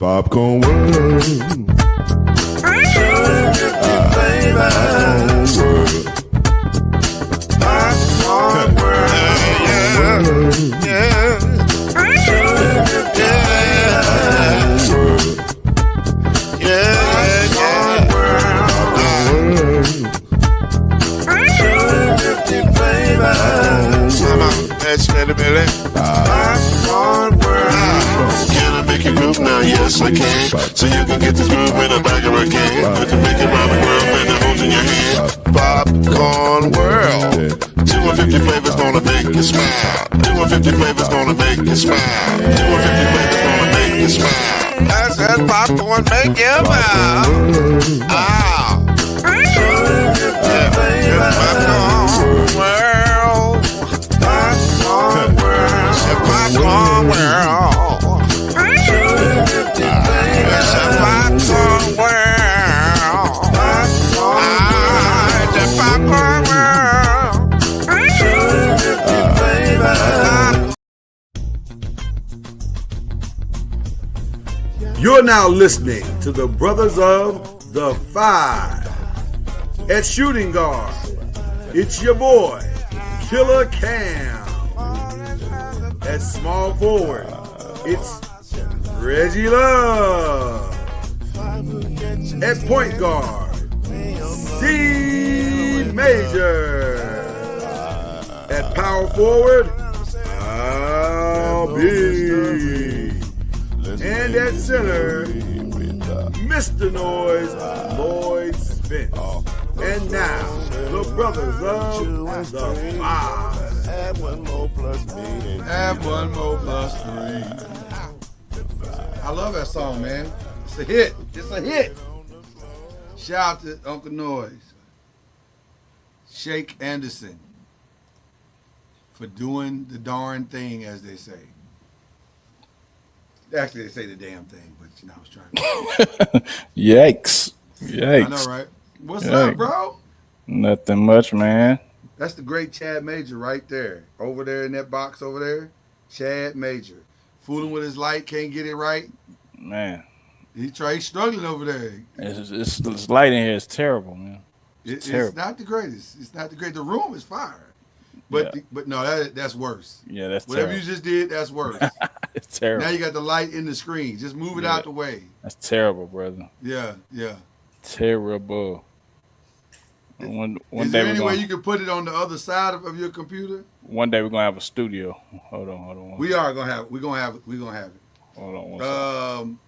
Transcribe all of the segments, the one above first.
Popcorn World. Popcorn World. Yeah. Can I make you groove now? Yes, I can. So you can get this groove in the back of my can. I can make it round the world and it holds in your hand. Popcorn World. 250 flavors gonna make you smile. 250 flavors gonna make you smile. 250 flavors gonna make you smile. I said popcorn make you smile. Ah. Popcorn World. Popcorn World. Popcorn World. Popcorn World. The Popcorn World. You're now listening to the Brothers of the Five. At shooting guard, it's your boy, Killer Cam. At small forward, it's Reggie Love. At point guard, C Major. At power forward, I'll be. And at center, Mr. Noise, Lloyd Spence. And now, the Brothers of the Five. Add one more plus me. Add one more plus 3. I love that song, man. It's a hit. It's a hit. Shout out to Uncle Noise, Shake Anderson, for doing the darn thing, as they say. Actually, they say the damn thing, but you know, I was trying to. Yikes. Yikes. I know, right? What's Yikes. up, bro? Nothing much, man. That's the great Chad Major right there. Over there in that box over there. Chad Major. Fooling with his light, can't get it right. Man. He's struggling over there. This light in here is terrible, man. It's terrible. not the greatest. It's not the greatest. The room is fire. But Yeah. but no, that's worse. Yeah, that's Whatever terrible. you just did, that's worse. It's terrible. Now you got the light in the screen. Just move it Yeah. out the way. That's terrible, brother. Yeah, yeah. Terrible. One Is day there we're any way gonna, you can put it on the other side of your computer? one day we're gonna have a studio. Hold on. We are gonna have. We're gonna have it. Hold on one second.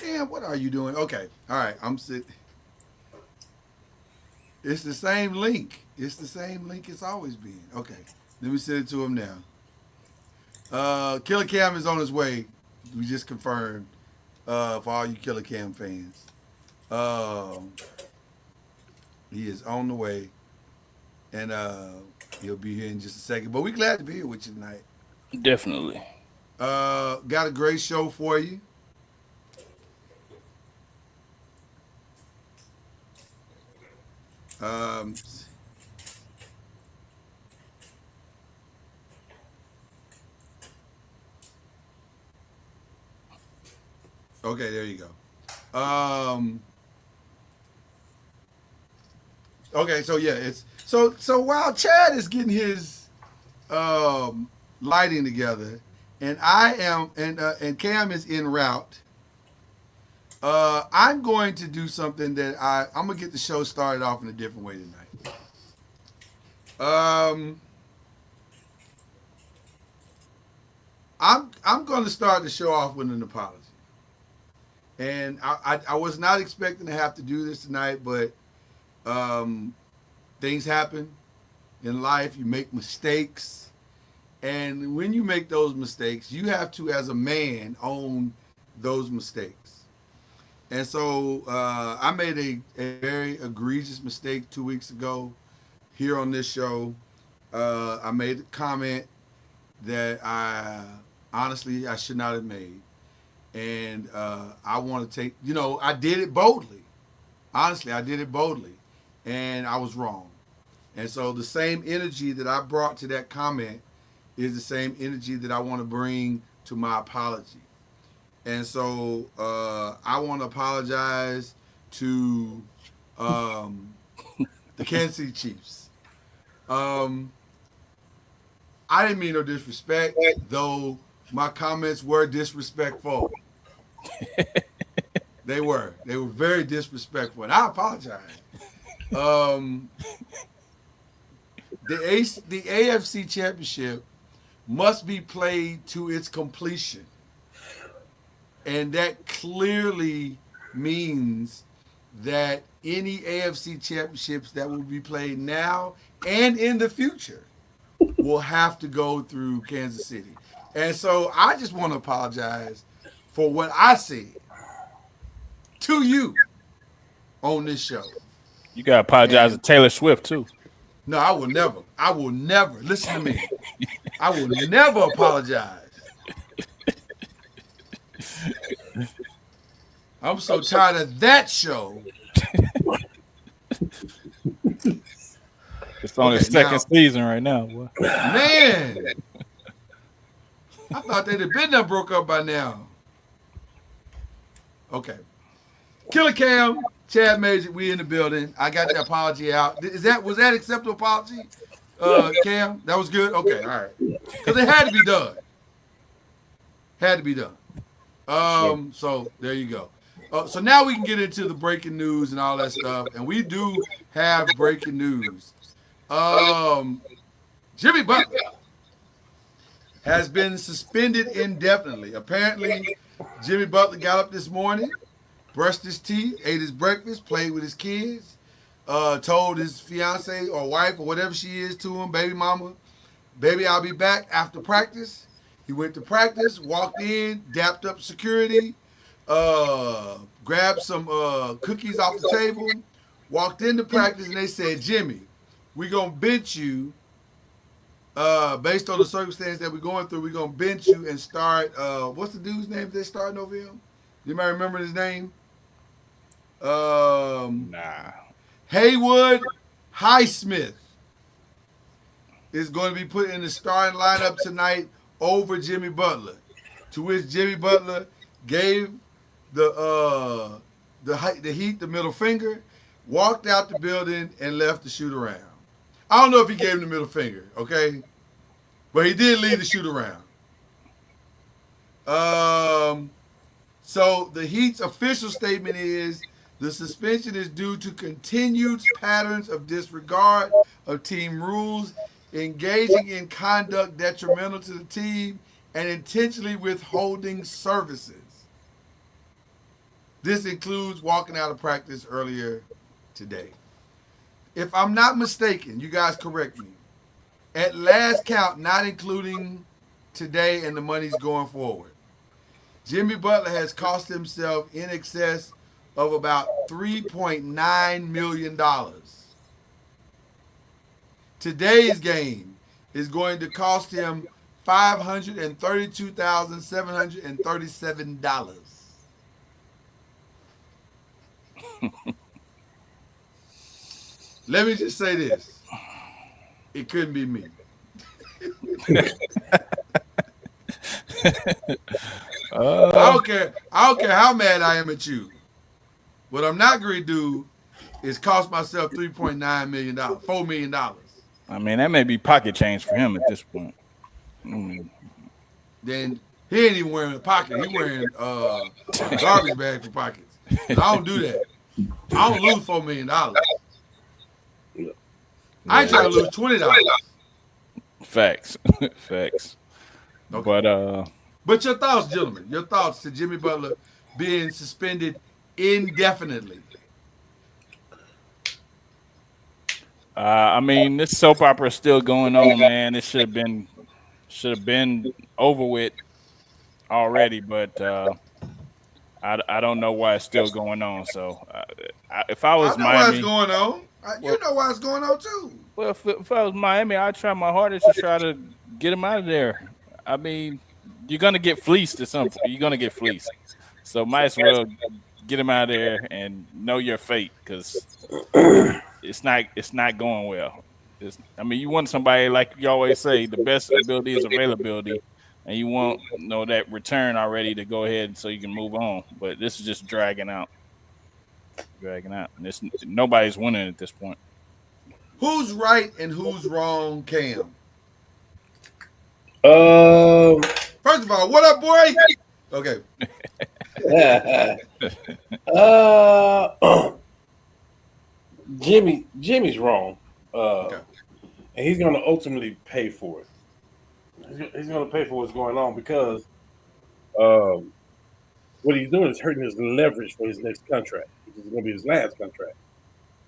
Damn, what are you doing? Okay, all right. I'm sitting. It's the same link. It's the same link it's always been. Okay, let me send it to him now. Killer Cam is on his way. We just confirmed for all you Killer Cam fans. He is on the way, and he'll be here in just a second. But we're glad to be here with you tonight. Definitely. Got a great show for you. Okay, there you go. Okay, so yeah, it's so while Chad is getting his lighting together, and I am and Cam is en route. I'm going to do something that I'm gonna get the show started off in a different way tonight. I'm going to start the show off with an apology, and I was not expecting to have to do this tonight, but things happen in life. You make mistakes, and when you make those mistakes, you have to, as a man, own those mistakes. And so I made a very egregious mistake 2 weeks ago here on this show. I made a comment that honestly I should not have made. And I want to take, I did it boldly. Honestly, I did it boldly. And I was wrong. And so the same energy that I brought to that comment is the same energy that I want to bring to my apology. And so I want to apologize to the Kansas City Chiefs. I didn't mean no disrespect, though my comments were disrespectful. They were very disrespectful, and I apologize. The AFC Championship must be played to its completion, and that clearly means that any AFC championships that will be played now and in the future will have to go through Kansas City. And so I just want to apologize for what I said to you on this show. You gotta apologize to Taylor Swift too. No, I will never. I will never. Listen to me. I will never apologize. I'm so tired of that show. It's on its second season right now. Boy. Man, I thought they'd have been done broke up by now. Okay. Killer Cam, Chad Major, we in the building. I got the apology out. Was that acceptable apology? Cam, that was good? Okay, all right. Because it had to be done. Had to be done. So there you go. So now we can get into the breaking news and all that stuff. And we do have breaking news. Jimmy Butler has been suspended indefinitely. Apparently, Jimmy Butler got up this morning, brushed his teeth, ate his breakfast, played with his kids, told his fiance or wife or whatever she is to him, baby mama, baby, I'll be back after practice. He went to practice, walked in, dapped up security, grabbed some cookies off the table, walked into practice, and they said, Jimmy, we're going to bench you based on the circumstance that we're going through. We're going to bench you and start, what's the dude's name they're starting over him? You might remember his name? Nah. Haywood Highsmith is going to be put in the starting lineup tonight over Jimmy Butler, to which Jimmy Butler gave the Heat the middle finger, walked out the building, and left to shoot around. I don't know if he gave him the middle finger, okay? But he did leave the shoot around. So the Heat's official statement is the suspension is due to continued patterns of disregard of team rules, engaging in conduct detrimental to the team, and intentionally withholding services. This includes walking out of practice earlier today. If I'm not mistaken, you guys correct me, at last count, not including today and the money's going forward, Jimmy Butler has cost himself in excess of about $3.9 million. Today's game is going to cost him $532,737. Let me just say this. It couldn't be me. I don't care how mad I am at you. What I'm not going to do is cost myself $3.9 million, $4 million. I mean, that may be pocket change for him at this point. Then he ain't even wearing a pocket. He wearing a garbage bag for pockets. I don't do that. I don't lose $4 million. I ain't trying to lose $20. Facts. Facts. Okay. But your thoughts, gentlemen, your thoughts to Jimmy Butler being suspended indefinitely. I mean, this soap opera is still going on, man. It should have been over with already, but I don't know why it's still going on. So if I was Miami, why it's going on. You know why it's going on too. Well, if I was Miami, I'd try my hardest to try to get him out of there. I mean, you're gonna get fleeced at some point. You're gonna get fleeced, so might as well get him out of there and know your fate, because it's not going well. I mean, you want somebody, like you always say, the best ability is availability. and you want that return already to go ahead so you can move on. But this is just dragging out, and nobody's winning at this point. Who's right and who's wrong, Cam? First of all, what up, boy? Okay. Jimmy's wrong, Okay. and he's going to ultimately pay for it. He's going to pay for what's going on because what he's doing is hurting his leverage for his next contract, which is going to be his last contract.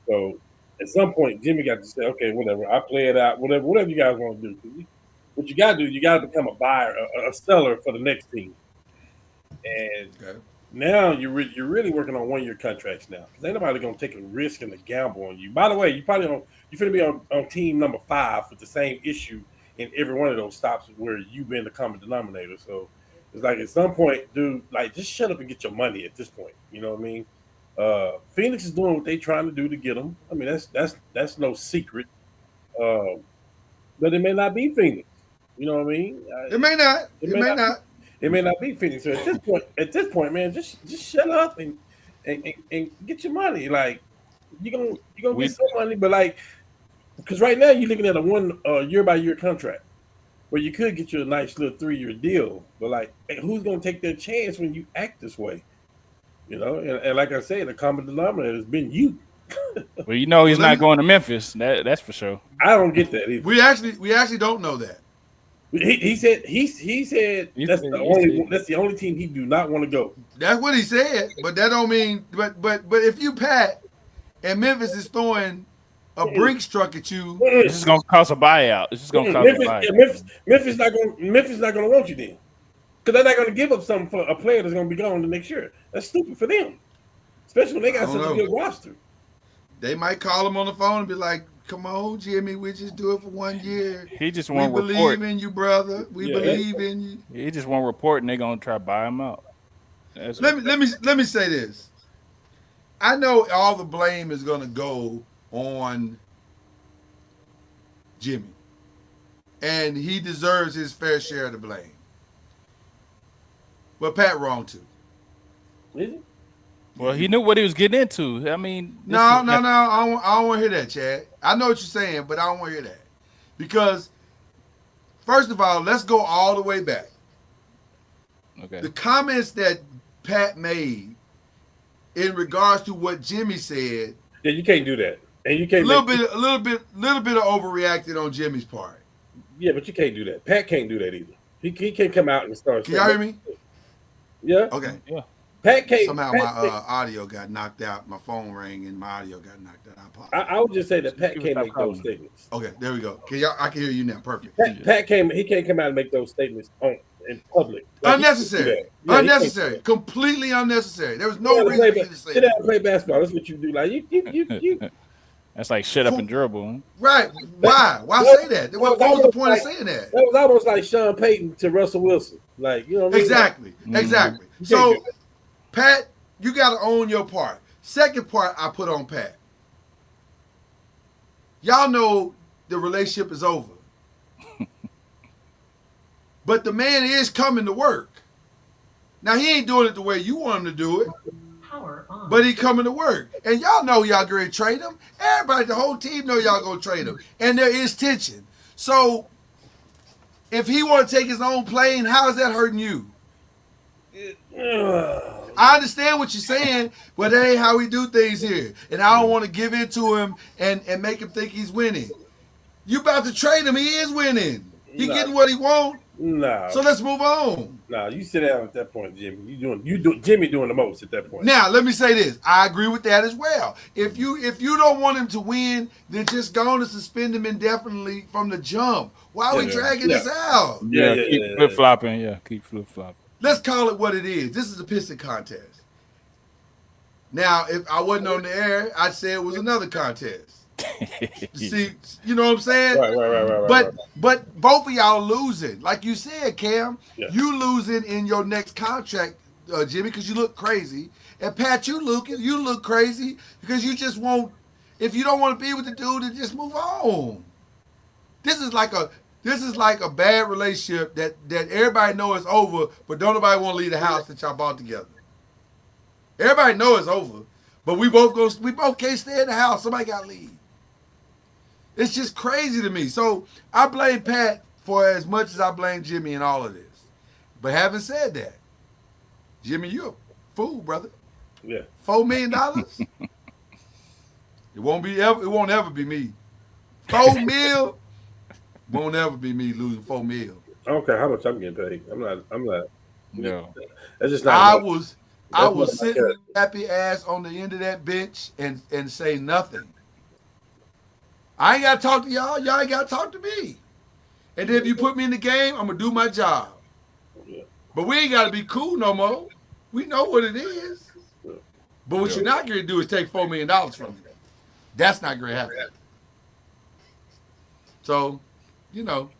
So at some point, Jimmy got to say, okay, whatever, I play it out, whatever you guys want to do. What you got to do, you got to become a buyer, a seller for the next team. And now you're really working on 1-year contracts now. Because ain't nobody going to take a risk and a gamble on you. By the way, you're finna be on team number 5 with the same issue in every one of those stops where you've been the common denominator. So it's like at some point, dude, like just shut up and get your money at this point. You know what I mean? Phoenix is doing what they're trying to do to get them. I mean, that's no secret. But it may not be Phoenix. You know what I mean? It may not. It may not. It may not be Phoenix. So at this point, man, just shut up and get your money. Like you're gonna get some money, but like because right now you're looking at a 1 year by year contract where you could get you a nice little 3-year deal. But like, who's gonna take their chance when you act this way? You know, and like I said, the common denominator has been you. Well, he's not going to Memphis. That's for sure. I don't get that either. We actually don't know that. He said that's the only team he do not want to go. That's what he said, but that don't mean. But if you Pat and Memphis is throwing a Brinks truck at you, this is gonna cost a buyout. This is gonna cost a buyout. Memphis not gonna want you then, because they're not gonna give up something for a player that's gonna be gone the next year. That's stupid for them, especially when they got such a good roster. They might call him on the phone and be like, "Come on, Jimmy, we just do it for 1 year. He just won't report. We believe in you, brother. We believe in you." He just won't report, and they're gonna try to buy him out. Let me say this. I know all the blame is gonna go on Jimmy, and he deserves his fair share of the blame. But Pat wrong too. Is it? Well, he knew what he was getting into. I mean, no. I don't want to hear that, Chad. I know what you're saying, but I don't want to hear that. Because, first of all, let's go all the way back. Okay. The comments that Pat made in regards to what Jimmy said. Yeah, you can't do that. And you can't a little bit of overreacted on Jimmy's part. Yeah, but you can't do that. Pat can't do that either. He can't come out and start. Can y'all hear me? Yeah. Okay. Yeah. Pat can't. Somehow my audio got knocked out. My phone rang and my audio got knocked out. I would just say that Pat can't make those statements. Okay, there we go. I can hear you now. Perfect. Pat can't. He can't come out and make those statements in public. Like, unnecessary. Unnecessary. Completely unnecessary. There was no reason for you to say sit down and play basketball. That's what you do. Like you. That's like shut up and dribble. Huh? Right. Why? Why say that? What was the point of saying that? That was almost like Sean Payton to Russell Wilson. Like, you know what I mean? Exactly. Like, exactly. So, Pat, you got to own your part. Second part I put on Pat. Y'all know the relationship is over. But the man is coming to work. Now, he ain't doing it the way you want him to do it. But he coming to work. And y'all know y'all going to trade him. Everybody, the whole team know y'all going to trade him. And there is tension. So, if he want to take his own plane, how is that hurting you? I understand what you're saying, but that ain't how we do things here. And I don't want to give in to him and make him think he's winning. You about to trade him, he is winning. He getting what he want. No. So let's move on. No, you sit down at that point, Jimmy. Jimmy doing the most at that point. Now, let me say this. I agree with that as well. If you don't want him to win, then just go on and suspend him indefinitely from the jump. Why are we dragging this out? Keep flip-flopping. Yeah, keep flip-flopping. Let's call it what it is. This is a pissing contest. Now, if I wasn't on the air, I'd say it was another contest. See, you know what I'm saying? Right. But both of y'all losing. Like you said, Cam, you losing in your next contract, Jimmy, because you look crazy. And Pat, you look crazy because you just won't. If you don't want to be with the dude, then just move on. This is like This is like a bad relationship that everybody know is over, but don't nobody want to leave the house that y'all bought together. Everybody know it's over, but we both can't stay in the house. Somebody got to leave. It's just crazy to me. So I blame Pat for as much as I blame Jimmy in all of this. But having said that, Jimmy, you're a fool, brother. Yeah. $4 million. It won't ever be me. 4 mil won't ever be me losing 4 mil. I don't care how much I'm getting paid. I'm not. No. That's just not. I was sitting happy ass on the end of that bench and say nothing. I ain't got to talk to y'all. Y'all ain't got to talk to me. And then if you put me in the game, I'm going to do my job. Yeah. But we ain't got to be cool no more. We know what it is. But what you're not going to do is take $4 million from me. That's not going to happen. So,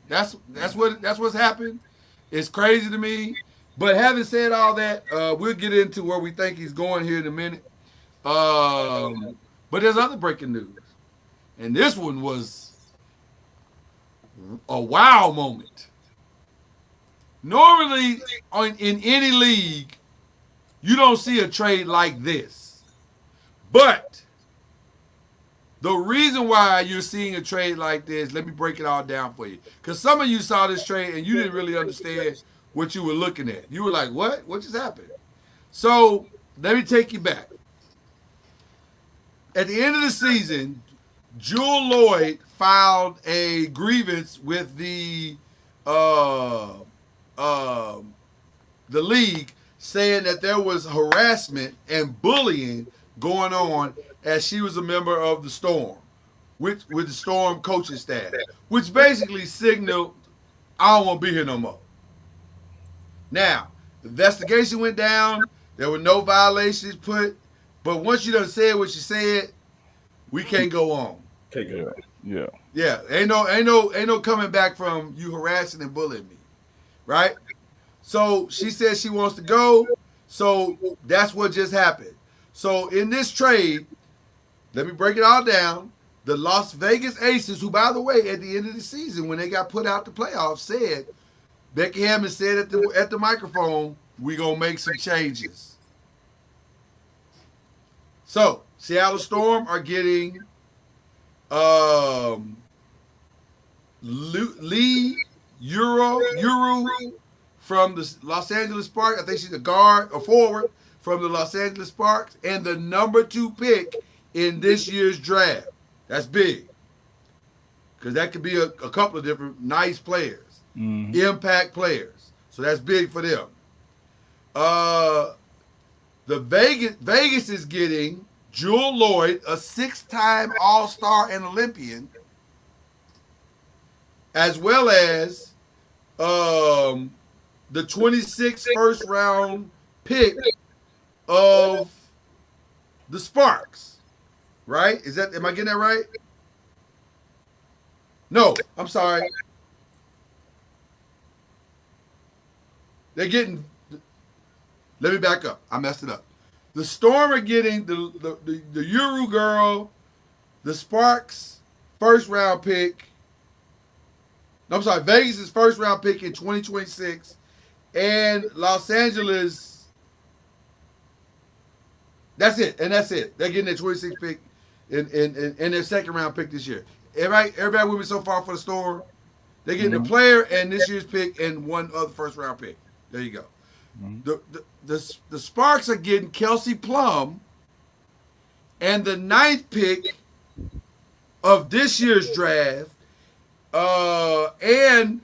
that's what's happened. It's crazy to me. But having said all that, we'll get into where we think he's going here in a minute. But there's other breaking news. And this one was a wow moment. Normally, in any league, you don't see a trade like this. But the reason why you're seeing a trade like this, let me break it all down for you. Because some of you saw this trade and you didn't really understand what you were looking at. You were like, what? What just happened? So let me take you back. At the end of the season, Jewel Lloyd filed a grievance with the league saying that there was harassment and bullying going on as she was a member of the Storm, with the Storm coaching staff, which basically signaled, I don't want to be here no more. Now, the investigation went down. There were no violations put. But once you done said what you said, we can't go on. Yeah. Yeah. Ain't no coming back from you harassing and bullying me. Right? So she says she wants to go. So that's what just happened. So in this trade, let me break it all down. The Las Vegas Aces, who, by the way, at the end of the season, when they got put out the playoffs, said, Becky Hammond said at the microphone, we going to make some changes. So, Seattle Storm are getting Lee Euro from the Los Angeles Sparks. I think she's a guard or forward from the Los Angeles Sparks, and the number 2 pick in this year's draft. That's big. Because that could be a couple of different nice players. Mm-hmm. Impact players. So that's big for them. The Vegas is getting Jewel Lloyd, a 6-time All-Star and Olympian, as well as the 26th first round pick of the Sparks. Right? Am I getting that right? No, I'm sorry. They're getting, let me back up. I messed it up. The Storm are getting the Euro girl, the Sparks first round pick. No, I'm sorry, Vegas' first round pick in 2026, and Los Angeles. That's it. They're getting their 26th pick in their second round pick this year. Everybody with me so far for the Storm? They're getting the player and this year's pick and one other first round pick. There you go. Mm-hmm. The Sparks are getting Kelsey Plum and the 9th pick of this year's draft, and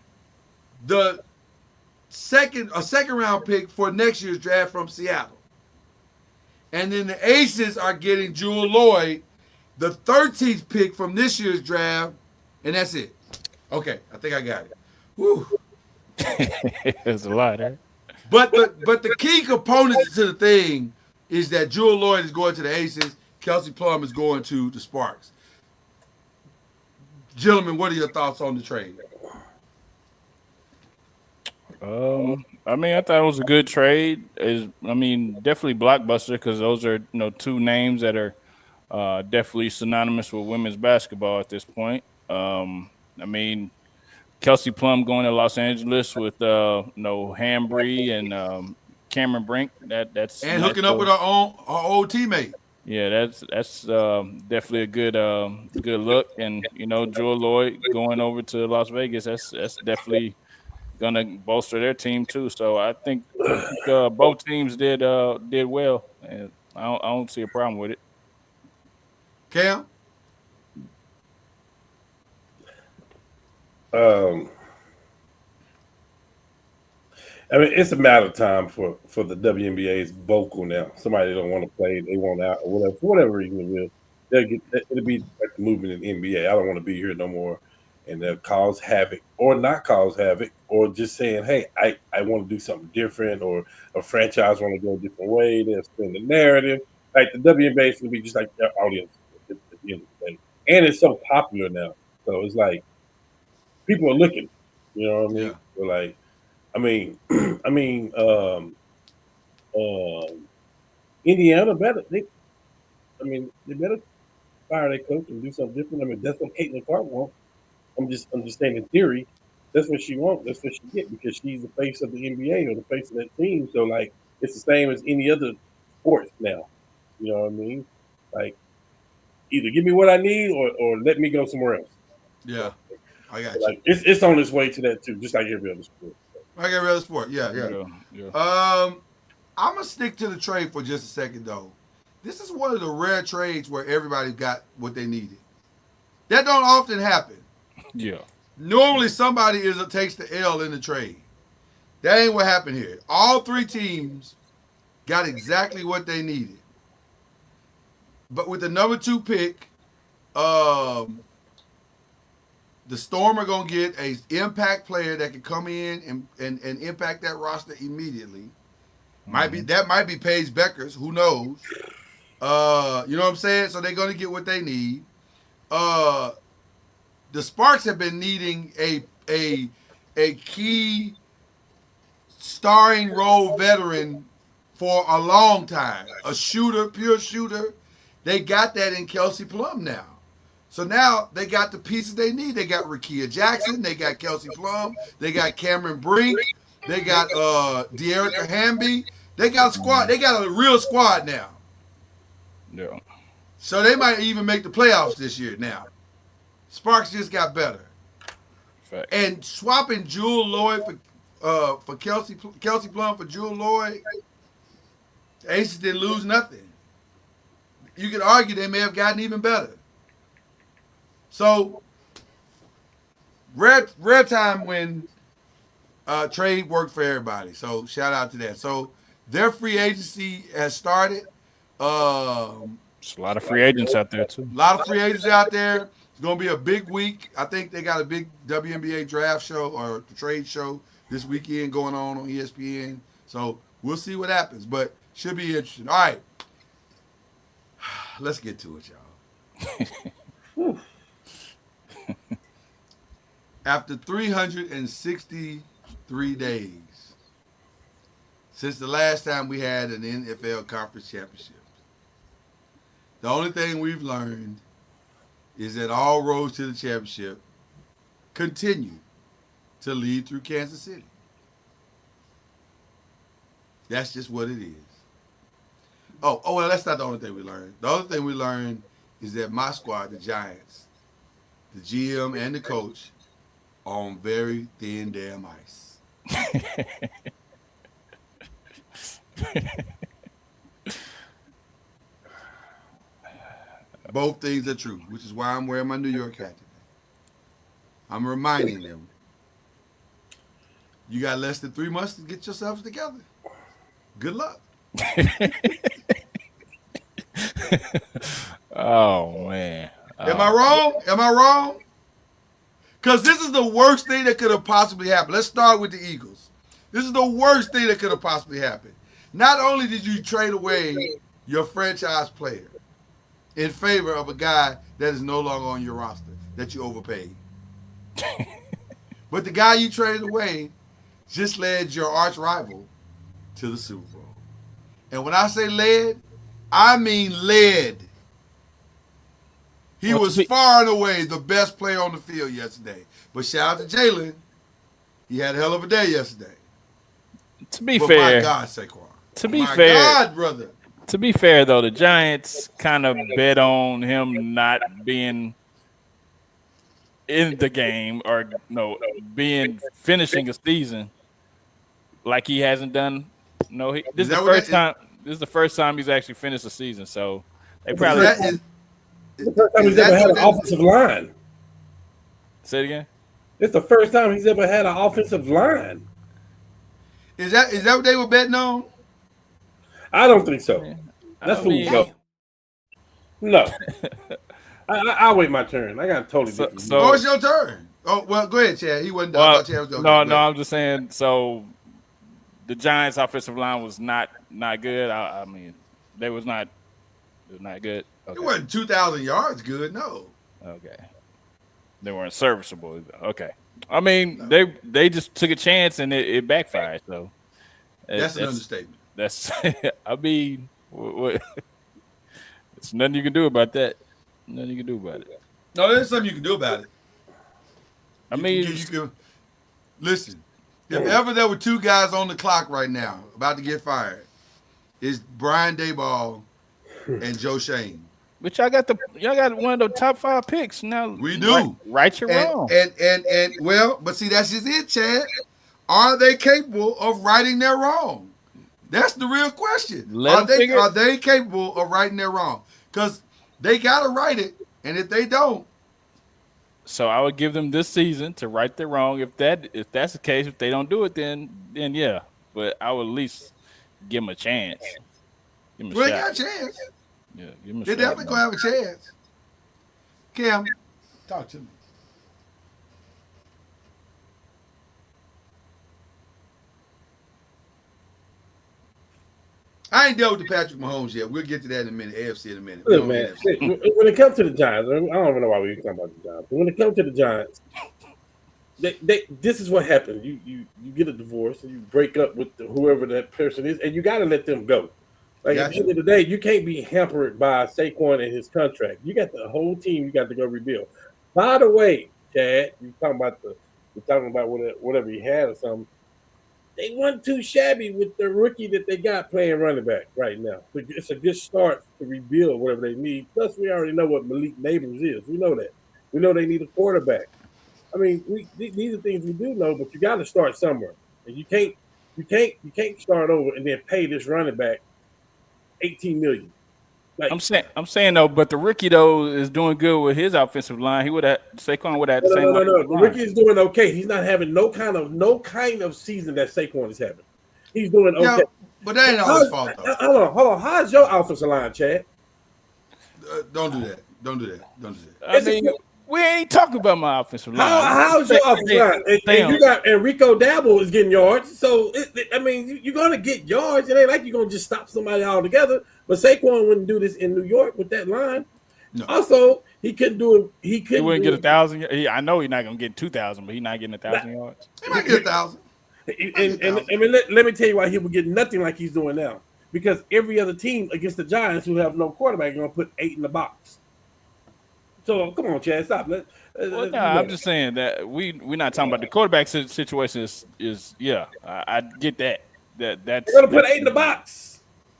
the second round pick for next year's draft from Seattle. And then the Aces are getting Jewel Lloyd, the 13th pick from this year's draft, and that's it. Okay, I think I got it. Whew. There's a lot, eh? But the key components to the thing is that Jewel Lloyd is going to the Aces, Kelsey Plum is going to the Sparks. Gentlemen, what are your thoughts on the trade? I thought it was a good trade. Definitely blockbuster because those are 2 names that are definitely synonymous with women's basketball at this point. Kelsey Plum going to Los Angeles with Hambry and Cameron Brink. That's And nice. hooking up with our old teammate. Yeah, that's definitely a good look. And Joel Lloyd going over to Las Vegas. That's definitely gonna bolster their team too. So I think both teams did well, and I don't see a problem with it. Cam? Um, I mean, it's a matter of time for the WNBA's vocal now. Somebody don't want to play, they want out, or whatever, for whatever reason it will. It'll be like the movement in the NBA. I don't want to be here no more, and they'll cause havoc or not cause havoc, or just saying, hey, I want to do something different, or a franchise want to go a different way. They'll spin the narrative. Like the WNBA is going to be just like their audience at the end of the day, and it's so popular now. So it's like people are looking. You know what I mean? Yeah. So like. I mean, I mean, Indiana better. They better fire their coach and do something different. I mean, that's what Caitlin Clark wants. I'm just saying in theory, that's what she wants. That's what she get because she's the face of the NBA or the face of that team. So like, it's the same as any other sports now. You know what I mean? Like, either give me what I need or let me go somewhere else. Yeah. I got So, you. like, it's on its way to that too, just like every other sport. I got real sport. Yeah. Yeah. I'm gonna stick to the trade for just a second though. This is one of the rare trades where everybody got what they needed. That don't often happen. Yeah. Normally somebody takes the L in the trade. That ain't what happened here. All three teams got exactly what they needed. But with the number 2 pick, the Storm are gonna get a impact player that can come in and impact that roster immediately. Might be Paige Beckers, who knows? You know what I'm saying? So they're gonna get what they need. The Sparks have been needing a key starring role veteran for a long time. A shooter, pure shooter. They got that in Kelsey Plum now. So now they got the pieces they need. They got Rakia Jackson. They got Kelsey Plum. They got Cameron Brink. They got De'Erica Hamby. They got a squad. They got a real squad now. Yeah. So they might even make the playoffs this year now. Sparks just got better. Fact. And swapping Jewel Lloyd for Kelsey Plum for Jewel Lloyd, the Aces didn't lose nothing. You could argue they may have gotten even better. So rare time when trade worked for everybody. So shout out to that. So their free agency has started. There's a lot of free agents out there too. A lot of free agents out there. It's going to be a big week. I think they got a big WNBA draft show or trade show this weekend going on ESPN. So we'll see what happens, but should be interesting. All right. Let's get to it, y'all. After 363 days since the last time we had an NFL conference championship, the only thing we've learned is that all roads to the championship continue to lead through Kansas City. That's just what it is. Oh, well, that's not the only thing we learned. The only thing we learned is that my squad, the Giants, the GM and the coach, are on very thin damn ice. Both things are true, which is why I'm wearing my New York hat today. I'm reminding them, you got less than 3 months to get yourselves together. Good luck. Oh man. Am I wrong? Am I wrong? Because this is the worst thing that could have possibly happened. Let's start with the Eagles. This is the worst thing that could have possibly happened. Not only did you trade away your franchise player in favor of a guy that is no longer on your roster, that you overpaid. But the guy you traded away just led your arch rival to the Super Bowl. And when I say led, I mean led. He was far and away the best player on the field yesterday. But shout out to Jalen. He had a hell of a day yesterday. To be fair, my God, Saquon. To be fair, God, brother. To be fair, though, the Giants kind of bet on him not being in the game or finishing a season like he hasn't done. No, this is the first time. This is the first time he's actually finished a season. So they probably. It's the first time he's ever had an offensive line. Say it again. It's the first time he's ever had an offensive line. Is that what they were betting on? I don't think so. That's fool. No. I'll wait my turn. I got to totally different. So it's your turn. Oh, well, go ahead, Chad. He wasn't done. No, I'm just saying. So the Giants' offensive line was not good. I mean, it was not good. Okay. It wasn't 2,000 yards good. No. Okay. They weren't serviceable. Okay. I mean, they just took a chance and it backfired. So that's an understatement. That's. I mean, it's nothing you can do about that. Nothing you can do about it. No, there's something you can do about it. I mean, you can listen. If ever there were two guys on the clock right now about to get fired, it's Brian Daboll and Joe Shane. But y'all got one of the top 5 picks now. We do. Right or wrong. And well, but see, that's just it, Chad. Are they capable of righting their wrong? That's the real question. Are they capable of righting their wrong? Because they gotta right it, and if they don't, so I would give them this season to right their wrong. If that's the case, if they don't do it, then yeah. But I would at least give them a chance. Give them a shot. They got a chance. Yeah, give them a shot. They're definitely gonna have a chance. Cam, talk to me. I ain't dealt with the Patrick Mahomes yet. We'll get to that in a minute. AFC in a minute. Look, man, when it comes to the Giants, I don't even know why we're talking about the Giants. But when it comes to the Giants, this is what happens. You get a divorce and you break up with whoever that person is, and you got to let them go. Like at the end of the day, you can't be hampered by Saquon and his contract. You got the whole team. You got to go rebuild. By the way, Chad, you're talking about whatever he had or something. They weren't too shabby with the rookie that they got playing running back right now. It's a good start to rebuild whatever they need. Plus, we already know what Malik Neighbors is. We know that. We know they need a quarterback. I mean, these are things we do know, but you got to start somewhere. And you can't start over and then pay this running back $18 million. Like, I'm saying though, but the rookie though is doing good with his offensive line. Saquon would have the same. No. The rookie is doing okay. He's not having no kind of season that Saquon is having. He's doing okay. Yeah, but that ain't all his fault though. Hold on. How's your offensive line, Chad? Don't do that. Don't do that. I mean, we ain't talking about my offensive line. How's your offensive line? And you got Enrico Dabble is getting yards. So you're gonna get yards. It ain't like you're gonna just stop somebody altogether. But Saquon wouldn't do this in New York with that line. No. Also, he couldn't do it. He wouldn't get 1,000. I know he's not gonna get 2,000, but he's not getting 1,000 yards. He might get 1,000. And let me tell you why he would get nothing like he's doing now. Because every other team against the Giants who have no quarterback are gonna put 8 in the box. So come on, Chad, stop. I'm just saying that we're not talking about the quarterback situation. I get that. That's they're gonna put 8 in the box.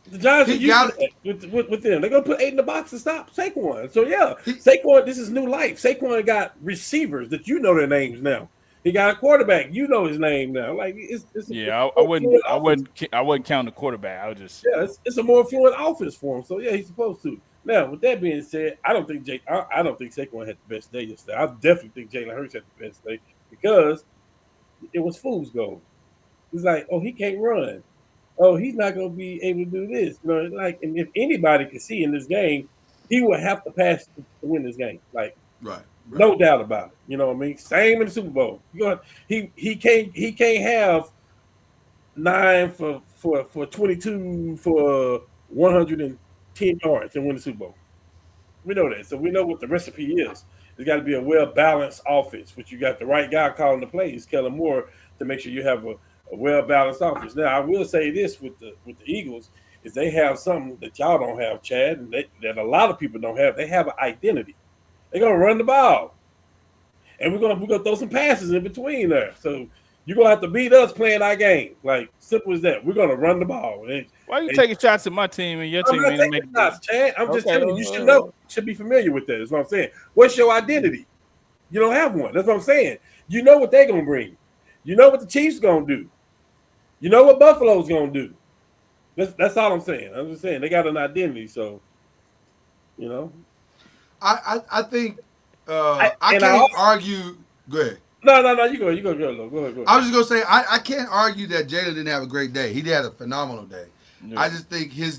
The Giants are using with them. They're gonna put 8 in the box to stop Saquon. So Saquon, this is new life. Saquon got receivers that you know their names now. He got a quarterback. You know his name now. Like I wouldn't count the quarterback. I would just it's a more fluent offense for him. So he's supposed to. Now, with that being said, I don't think Saquon had the best day yesterday. I definitely think Jalen Hurts had the best day because it was fool's gold. It's like, he can't run. He's not going to be able to do this. You know, and if anybody can see in this game, he will have to pass to win this game. Like, right. No doubt about it. You know what I mean? Same in the Super Bowl. He can't have 9 for 22 for 110 yards and win the Super Bowl. We know that. So we know what the recipe is. There's got to be a well-balanced offense, which you got the right guy calling the plays, Kellen Moore, to make sure you have a well-balanced offense. Now, I will say this with the Eagles is they have something that y'all don't have, Chad, and that a lot of people don't have. They have an identity. They're gonna run the ball, and we're gonna throw some passes in between there. So you're gonna have to beat us playing our game. Like simple as that. We're gonna run the ball. Why are you taking shots at my team and your I'm team not ain't taking making shots, Chad. I'm just Okay, telling you. You should know. You should be familiar with that. That's what I'm saying. What's your identity? You don't have one. That's what I'm saying. You know what they're gonna bring. You know what the Chiefs gonna do. You know what Buffalo's gonna do. That's all I'm saying. I'm just saying they got an identity. So, you know, I think I can't also, argue. Go ahead. No. You go. Go ahead. I was just gonna say I can't argue that Jalen didn't have a great day. He had a phenomenal day. Yeah. I just think his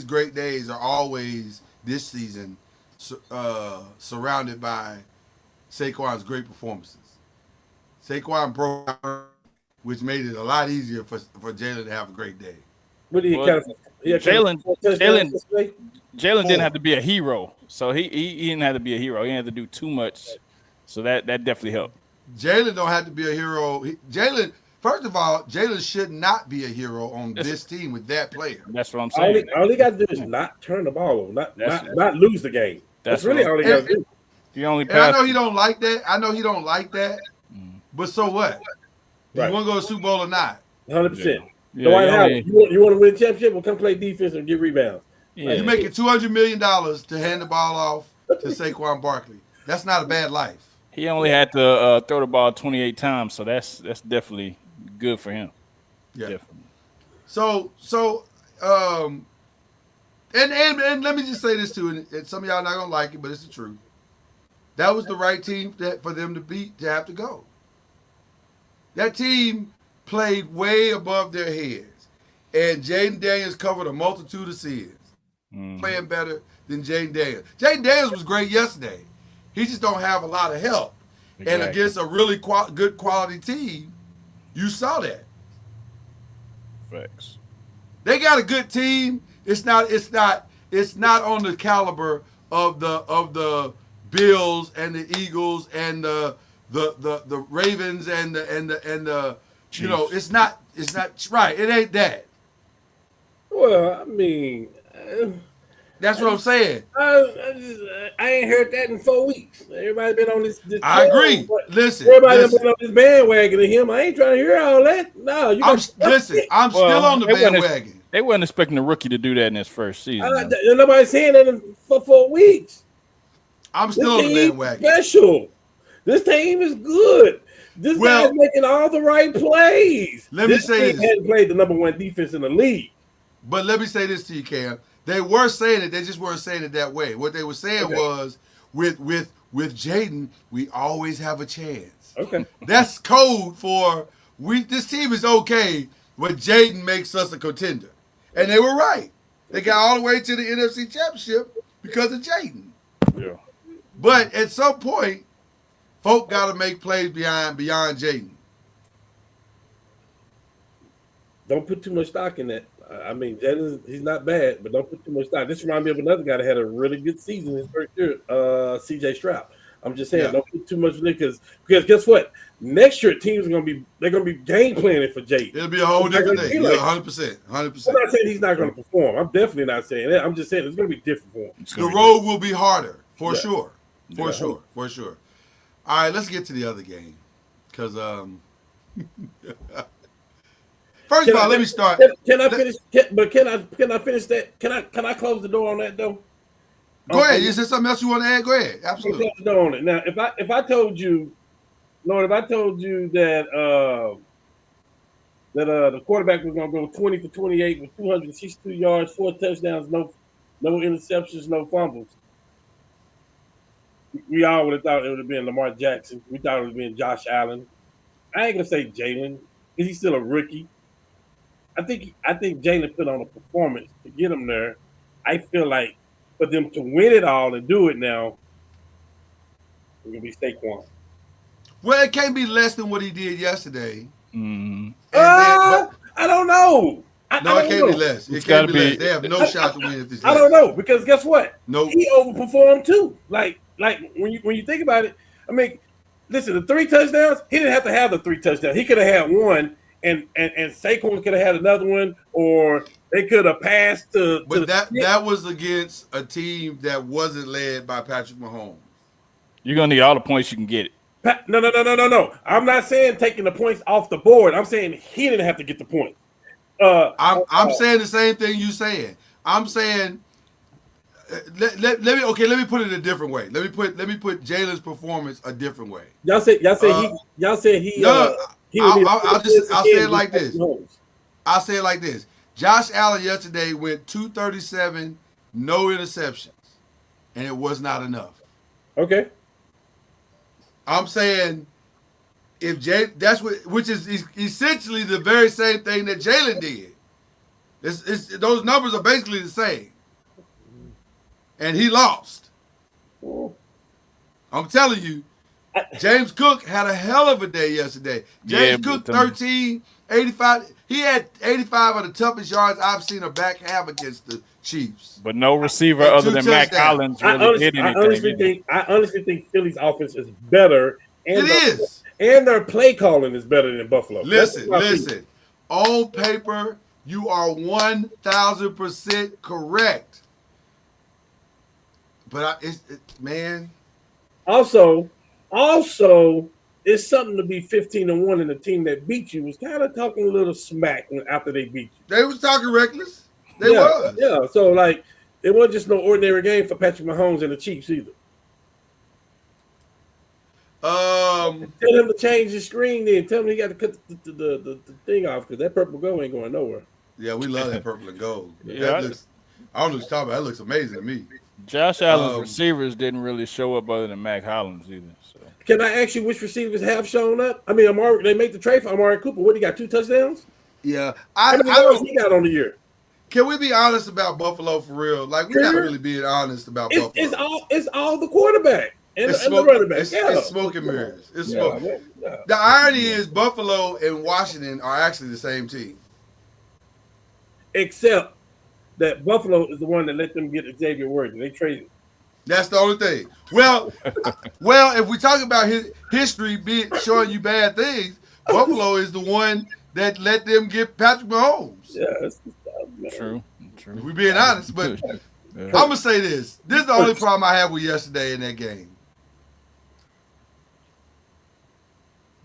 great days are always this season surrounded by Saquon's great performances. Saquon broke out, which made it a lot easier for Jalen to have a great day. What did he Well, count? Jalen didn't have to be a hero, so he didn't have to be a hero. He didn't have to do too much, so that definitely helped. Jalen don't have to be a hero. Jalen, first of all, Jalen should not be a hero on this team with that player. That's what I'm saying. All he got to do is not turn the ball over, not lose the game. That's really all he got to do. He only And I know he don't like that. But so what? Do you want to go to the Super Bowl or not? 100%. Yeah, The White House. You want to win a championship? Well, come play defense and get rebounds. Yeah. You're making $200 million to hand the ball off to Saquon Barkley. That's not a bad life. He only had to throw the ball 28 times, so that's definitely good for him. Yeah. Definitely. So and let me just say this too, and some of y'all not gonna like it, but it's the truth. That was the right team for them to beat to have to go. That team played way above their heads, and Jaden Daniels covered a multitude of sins. Playing better than Jaden Daniels. Jaden Daniels was great yesterday. He just don't have a lot of help. Exactly. And against a really good quality team, you saw that. Facts. They got a good team. It's not on the caliber of the Bills and the Eagles and the Ravens and the Chiefs. You know, it's not right. It ain't that. Well, I mean, that's what I'm saying. I ain't heard that in 4 weeks. Everybody been on this I agree. Listen, everybody been on this bandwagon of him. I ain't trying to hear all that. No, I'm still on the bandwagon. They wasn't expecting a rookie to do that in his first season. Nobody's saying that for 4 weeks. I'm still on the bandwagon. Special. This team is good. This guy's making all the right plays. Let me say this. Hadn't played the number one defense in the league. But let me say this to you, Cam. They were saying it. They just weren't saying it that way. What they were saying was, with Jaden, we always have a chance. Okay. That's code for this team is okay, but Jaden makes us a contender. And they were right. They got all the way to the NFC Championship because of Jaden. Yeah. But at some point, folk got to make plays beyond Jaden. Don't put too much stock in that. I mean, Jalen, he's not bad, but don't put too much stock. This reminds me of another guy that had a really good season his first year, C.J. Stroud. I'm just saying, don't put too much in it because guess what? Next year, teams are gonna be game planning for Jaden. It'll be a whole different thing. 100%. I'm not saying he's not gonna perform. I'm definitely not saying that. I'm just saying it's gonna be different for him. The road will be harder for sure. For sure. All right, let's get to the other game because first of all, let me start. Can I finish? Can I finish that? Can I close the door on that though? Go ahead. Is there something else you want to add? Go ahead. Absolutely. Close the door on it. Now, if I told you, Lord, that the quarterback was going to go 20 for 28 with 262 yards, 4 touchdowns, no interceptions, no fumbles. We all would have thought it would have been Lamar Jackson. We thought it would have been Josh Allen. I ain't gonna say Jalen because he's still a rookie. I think Jalen put on a performance to get him there. I feel like for them to win it all and do it now, it's gonna be Saquon. Well, it can't be less than what he did yesterday. I don't know. It can't be less. It can't be less. They have no shot to win if this. I don't know because guess what? Nope. He overperformed too. Like when you think about it, I mean, listen, the 3 touchdowns, he didn't have to have the 3 touchdowns. He could have had one, and Saquon could have had another one, or they could have passed to. But that was against a team that wasn't led by Patrick Mahomes. You're gonna need all the points you can get it. No. I'm not saying taking the points off the board. I'm saying he didn't have to get the points. I'm saying the same thing you saying. I'm saying let me put it a different way. Let me put Jalen's performance a different way. Y'all said he. No, I'll say it like this. Mahomes. I'll say it like this. Josh Allen yesterday went 237, no interceptions, and it was not enough. Okay. I'm saying if which is essentially the very same thing that Jalen did. Those numbers are basically the same, and he lost. I'm telling you, James Cook had a hell of a day yesterday. James Cook 13, 85. He had 85 of the toughest yards I've seen a back have against the Chiefs. But no receiver other than Mac Hollins really did anything. I honestly think Philly's offense is better. And and their play calling is better than Buffalo. Listen. On paper, you are 1,000% correct. But man. Also, it's something to be 15-1 and the team that beat you was kind of talking a little smack after they beat you. They was talking reckless. They was. Yeah. So like, it wasn't just no ordinary game for Patrick Mahomes and the Chiefs either. Tell him to change the screen. Then tell him he got to cut the thing off because that purple gold ain't going nowhere. Yeah, we love that purple and gold. Yeah, I don't know what you're talking about. That looks amazing to me. Josh Allen's receivers didn't really show up other than Mac Hollins either. So. Can I ask you which receivers have shown up? I mean, they make the trade for Amari Cooper. What, he got 2 touchdowns? Yeah. How many yards he got on the year? Can we be honest about Buffalo for real? Like, we're not really being honest about Buffalo. It's all the quarterback and the running back. It's smoke and mirrors. It's smoke. Yeah. The irony is Buffalo and Washington are actually the same team. Except that Buffalo is the one that let them get Xavier Worthy. They traded. That's the only thing. Well, if we talk about his history showing you bad things, Buffalo is the one that let them get Patrick Mahomes. Yeah, true. If we're being honest, but I'm gonna say this. This is the only problem I have with yesterday in that game.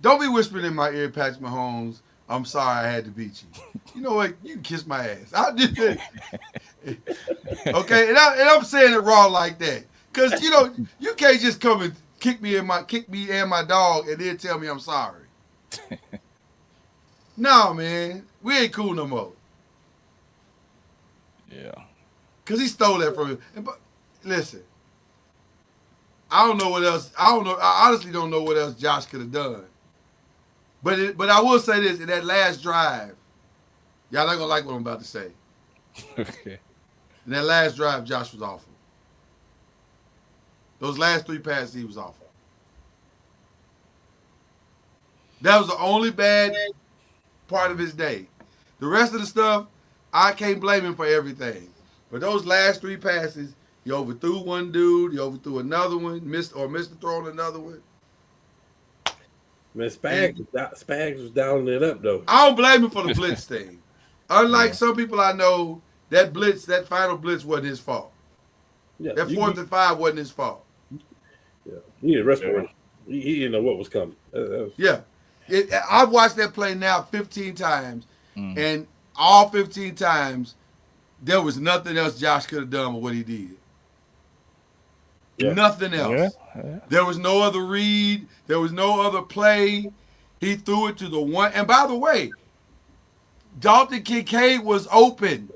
Don't be whispering in my ear, Patrick Mahomes, I'm sorry I had to beat you. You know what? You can kiss my ass. I did it. Okay, and I'm saying it raw like that. Because, you can't just come and kick me and my dog and then tell me I'm sorry. No, man. We ain't cool no more. Yeah. Because he stole that from him. But listen, I don't know what else. I honestly don't know what else Josh could have done. But I will say this, in that last drive, y'all not going to like what I'm about to say. Okay. In that last drive, Josh was awful. Those last 3 passes, he was awful. That was the only bad part of his day. The rest of the stuff, I can't blame him for everything. But those last 3 passes, he overthrew one dude, he overthrew another one, missed throwing another one. Man, Spags was downing it up, though. I don't blame him for the blitz thing. Unlike some people I know, that final blitz wasn't his fault. Yeah, that 4th and 5 wasn't his fault. Yeah, he needed respiration. He didn't know what was coming. Yeah. I've watched that play now 15 times, and all 15 times, there was nothing else Josh could have done with what he did. Yeah. Nothing else. Yeah. There was no other read. There was no other play. He threw it to the one. And by the way, Dalton Kincaid was open.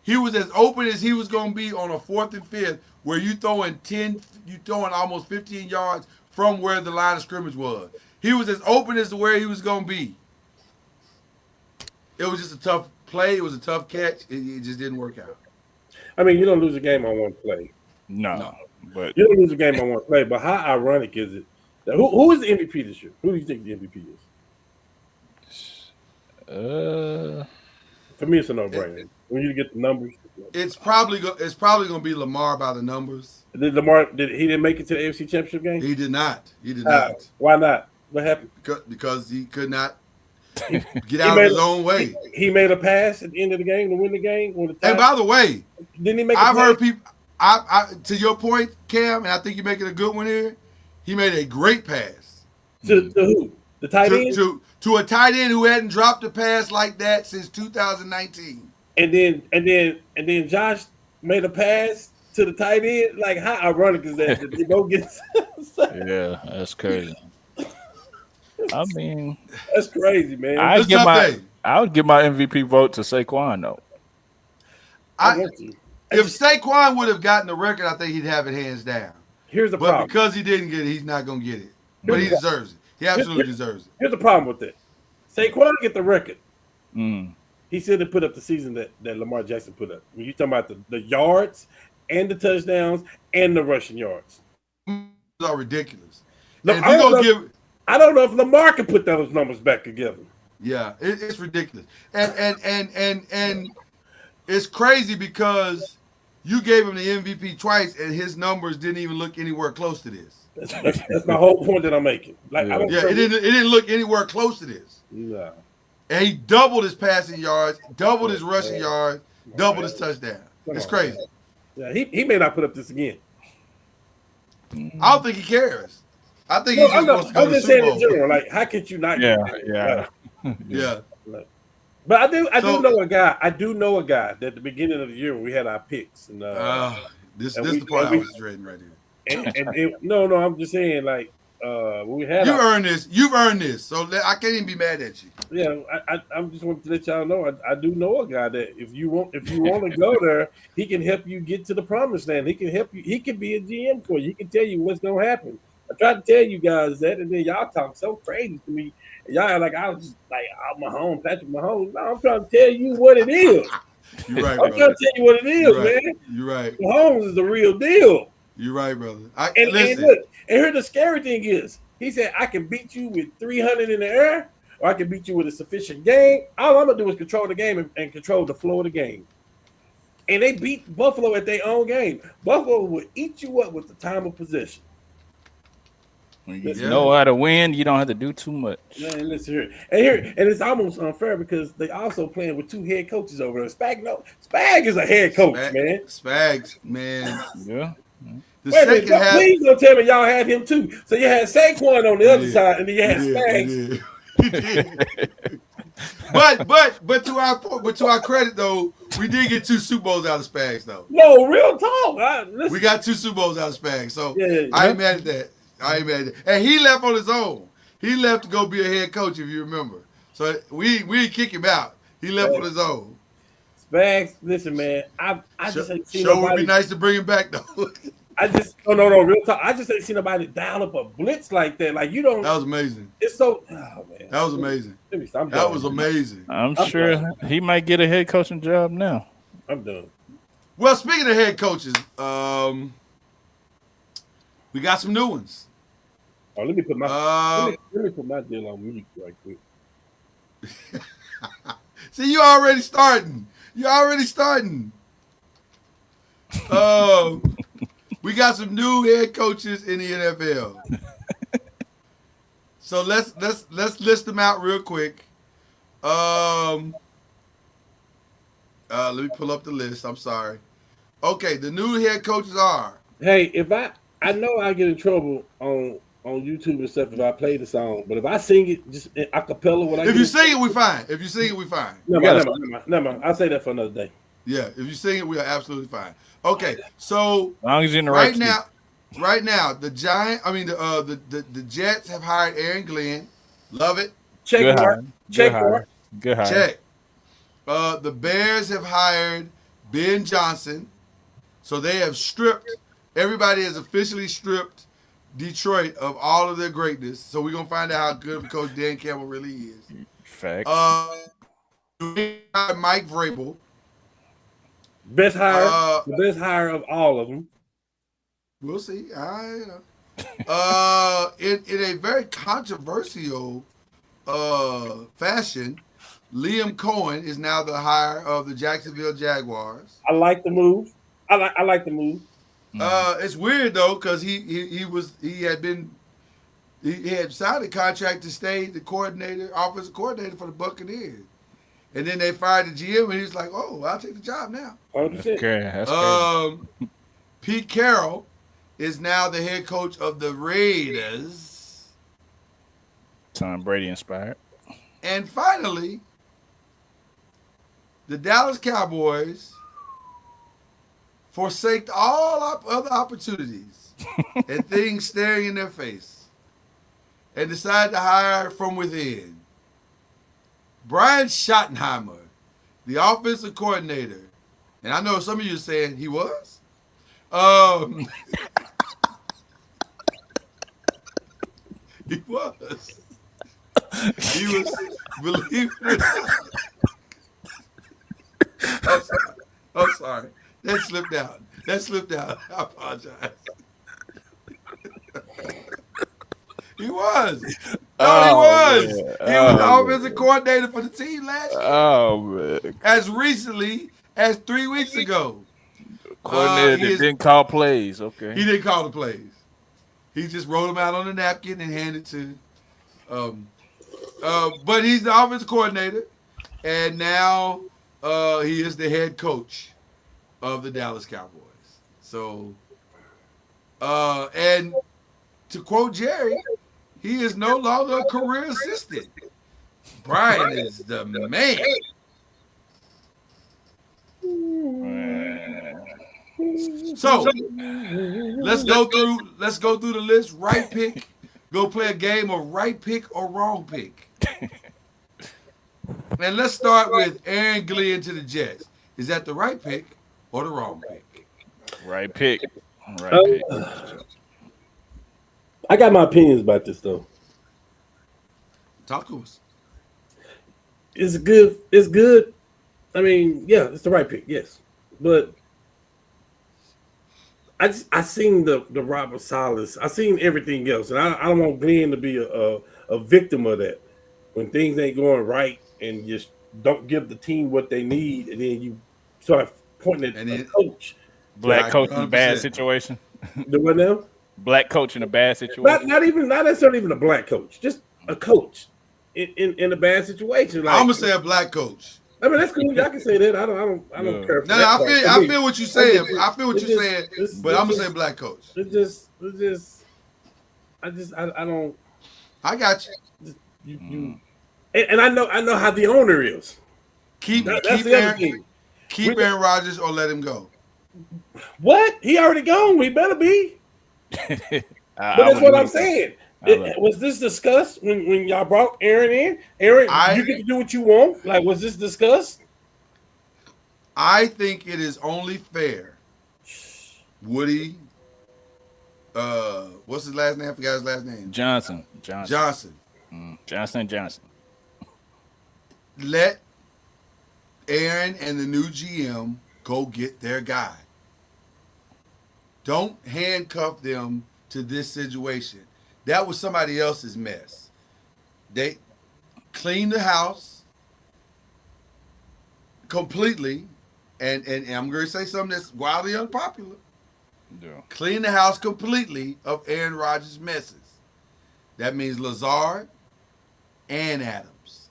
He was as open as he was going to be on a 4th and 5th, where you throwing almost 15 yards from where the line of scrimmage was. He was as open as to where he was going to be. It was just a tough play. It was a tough catch. It just didn't work out. I mean, you don't lose a game on one play. No. But you don't lose a game on one play. But how ironic is it that who is the MVP this year? Who do you think the MVP is? For me, it's a no-brainer. When you get the numbers, it's probably going to be Lamar by the numbers. He didn't make it to the AFC Championship game? He did not. Not. Why not? What happened? Because he could not get out of his own way. He made a pass at the end of the game to win the game. And by the way, didn't he make? I to your point, Cam, and I think you're making a good one here. He made a great pass To who? The tight end? to a tight end who hadn't dropped a pass like that since 2019. And then Josh made a pass to the tight end. Like, how ironic is that? That they both get Yeah, that's crazy. I mean, that's crazy, man. I It's a tough day. would give my MVP vote to Saquon though. I want to. If Saquon would have gotten the record, I think he'd have it hands down. Here's the But problem. because he didn't get it, he's not going to get it. But he deserves it. He absolutely deserves it. Here's the problem with that. Saquon get the record. Mm. He still didn't put up the season that Lamar Jackson put up. When you talking about the yards and the touchdowns and the rushing yards. Those are ridiculous. No, And if you're going to give – I don't know if Lamar can put those numbers back together. yeah, it's ridiculous. And it's crazy because you gave him the MVP twice and his numbers didn't even look anywhere close to this. That's my whole point that I'm making. Like, I don't Yeah, it didn't look anywhere close to this. No. And he doubled his passing yards, doubled his rushing yards, doubled his touchdown. It's crazy. Yeah, he may not put up this again. I don't think he cares. I think he just wants to go I'm to the just Super saying in Bowl. general. Like, how could you not? Yeah, get that? yeah. Like, Yeah. but I do So- know a guy. I do know a guy that at the beginning of the year when we had our picks and This and is the part I was dreading right here. no, I'm just saying like when we had You earned this. You've earned this. So I can't even be mad at you. yeah, I'm just wanting to let y'all know I do know a guy that if you want to go there, he can help you get to the promised land. He can help you. He can be a GM for you. He can tell you what's gonna happen. I tried to tell you guys that, and then y'all talk so crazy to me. And y'all are like I was just like Mahomes, Patrick Mahomes. No, I'm trying to tell you what it is. You're right, I'm brother. trying to tell you what it is, You're right. man. You're right. Mahomes is the real deal. You're right, brother. And Listen. look, and here the scary thing is, he said, I can beat you with 300 in the air, or I can beat you with a sufficient game. All I'm going to do is control the game and control the flow of the game. And they beat Buffalo at their own game. Buffalo will eat you up with the time of possession. When you know how to win, you don't have to do too much. Man, listen here. And it's almost unfair because they also playing with two head coaches over there. Spag is a head coach, man. Spags, man. Yeah. The Wait a minute, second half. please don't tell me y'all had him too. So you had Saquon on the other side, and then you had Spags. He did. But to our credit though, we did get 2 Super Bowls out of Spags though. No, real talk. We got 2 Super Bowls out of Spags, so Yeah. I ain't mad at that. And he left on his own. He left to go be a head coach, if you remember. So we didn't kick him out. He left on his own. Spags, listen, man. I just ain't seen Sure nobody. would be nice to bring him back though. No, real talk. I just ain't seen nobody dial up a blitz like that. Like you don't. That was amazing. It's so. Oh man. That was amazing. Let me stop. That was amazing. I'm sure he might get a head coaching job now. I'm done. Well, speaking of head coaches, we got some new ones. Oh, let me put my let me put my deal on mute right quick. See, you already starting. We got some new head coaches in the NFL. So let's list them out real quick. Let me pull up the list. I'm sorry. Okay, the new head coaches are. Hey, if I know I get in trouble on YouTube and stuff if I play the song, but if I sing it just a cappella, If you sing it, we fine. Never mind. I'll say that for another day. Yeah, if you sing it, we are absolutely fine. Okay, so As long as you're in the right right now, the Jets have hired Aaron Glenn. Love it. Check mark. Good hire. Check. The Bears have hired Ben Johnson. So they have stripped. Everybody has officially stripped Detroit of all of their greatness. So we're gonna find out how good of a coach Dan Campbell really is. Facts. Mike Vrabel. Best hire, the best hire of all of them. We'll see. In a very controversial fashion, Liam Cohen is now the hire of the Jacksonville Jaguars. I like the move. I like the move. It's weird though because he had signed a contract to stay the offensive coordinator for the Buccaneers, and then they fired the GM and he's like, "Oh, I'll take the job now." 100%. Okay, that's crazy. Pete Carroll is now the head coach of the Raiders. Tom Brady inspired. And finally, the Dallas Cowboys forsaked all other opportunities and things staring in their face and decided to hire from within Brian Schottenheimer, the offensive coordinator. And I know some of you are saying he was. He was. He was, believe it or not. I'm sorry. That slipped out. I apologize. He was. No, he was. Man. He was the offensive coordinator for the team last year. Oh man. As recently as 3 weeks ago. Coordinator that didn't call plays. Okay. He didn't call the plays. He just wrote them out on a napkin and handed to. But he's the offensive coordinator, and now he is the head coach of the Dallas Cowboys. So, and to quote Jerry, he is no longer a career assistant. Brian is the man. So let's go through the list. Right pick. Go play a game of right pick or wrong pick. And let's start with Aaron Glenn to the Jets. Is that the right pick or the wrong pick? Right pick. Right pick. I got my opinions about this though. Talk to us. It's good. It's good. I mean, yeah, it's the right pick, yes. But I seen the Robert Salas. I seen everything else, and I don't want Glenn to be a victim of that. When things ain't going right and you just don't give the team what they need, and then you start pointing at the coach. Black coach in a 100%. bad situation. The what now? Black coach in a bad situation. Not necessarily even a black coach, just a coach in a bad situation. Like, I'm gonna say a black coach. I mean, that's cool. Y'all can say that. I don't care. No, I feel what you're saying. I feel what you're saying, but I'm gonna say black coach. I don't. I got you. And I know how the owner is. Keep Aaron Rodgers or let him go. What? He already gone. We better be. But that's what I'm saying. Was this discussed when y'all brought Aaron in? Aaron, you get to do what you want. Like, was this discussed? I think it is only fair. Woody, what's his last name? I forgot his last name. Johnson. Johnson. Let Aaron and the new GM go get their guy. Don't handcuff them to this situation. That was somebody else's mess. They cleaned the house completely, and I'm going to say something that's wildly unpopular. Yeah. Clean the house completely of Aaron Rodgers' messes. That means Lazard and Adams.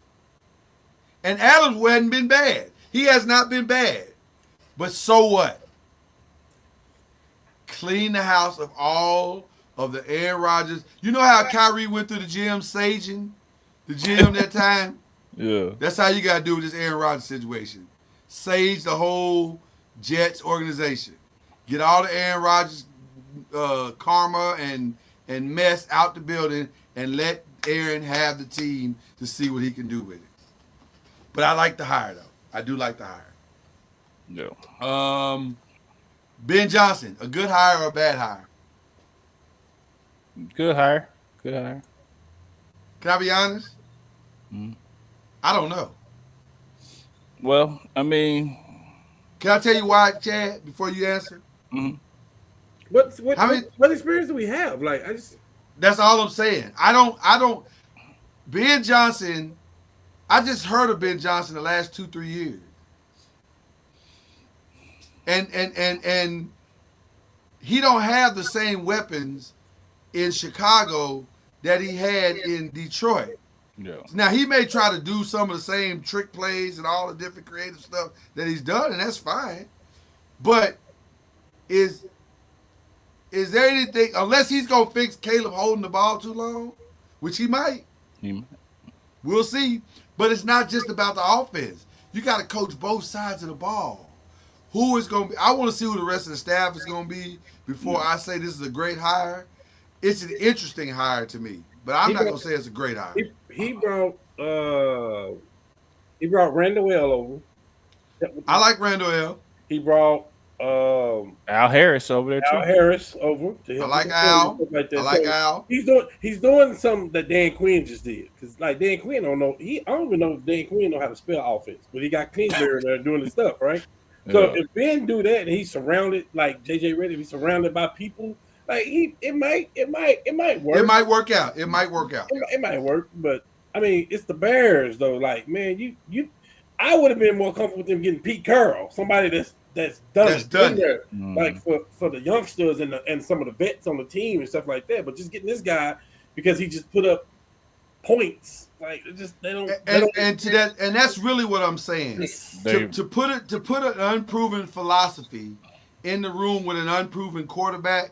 And Adams hadn't been bad. He has not been bad. But so what? Clean the house of all of the Aaron Rodgers. You know how Kyrie went through the gym saging the gym that time? Yeah. That's how you got to do with this Aaron Rodgers situation. Sage the whole Jets organization. Get all the Aaron Rodgers karma and mess out the building and let Aaron have the team to see what he can do with it. But I like the hire, though. I do like the hire. Yeah. Ben Johnson, a good hire or a bad hire? Good hire. Can I be honest? I don't know. Well, I mean, can I tell you why, Chad? Before you answer, what experience do we have? Like, that's all I'm saying. I don't. Ben Johnson. I just heard of Ben Johnson the last 2-3 years, and he don't have the same weapons in Chicago that he had in Detroit. Yeah. Now, he may try to do some of the same trick plays and all the different creative stuff that he's done, and that's fine. But is is there anything, unless he's going to fix Caleb holding the ball too long, which he might. We'll see. But it's not just about the offense. You got to coach both sides of the ball. Who is going to be, I want to see who the rest of the staff is going to be before I say this is a great hire. It's an interesting hire to me, but I'm not going to say it's a great hire. He brought Randall L over. I like Randall L. He brought Al Harris over there too. Al Harris over. I like Al. Like that. I like Al. He's doing something that Dan Quinn just did. Because like Dan Quinn don't know. I don't even know if Dan Quinn know how to spell offense, but he got Kingsbury there doing his stuff, right? So if Ben do that and he's surrounded like JJ Redick, he's surrounded by people. Like it might work. It might work out. It might work, but I mean, it's the Bears though. Like, man, I would have been more comfortable with them getting Pete Carroll, somebody that's done there, like for the youngsters and some of the vets on the team and stuff like that. But just getting this guy because he just put up points, like they don't. And that's really what I'm saying. To put an unproven philosophy in the room with an unproven quarterback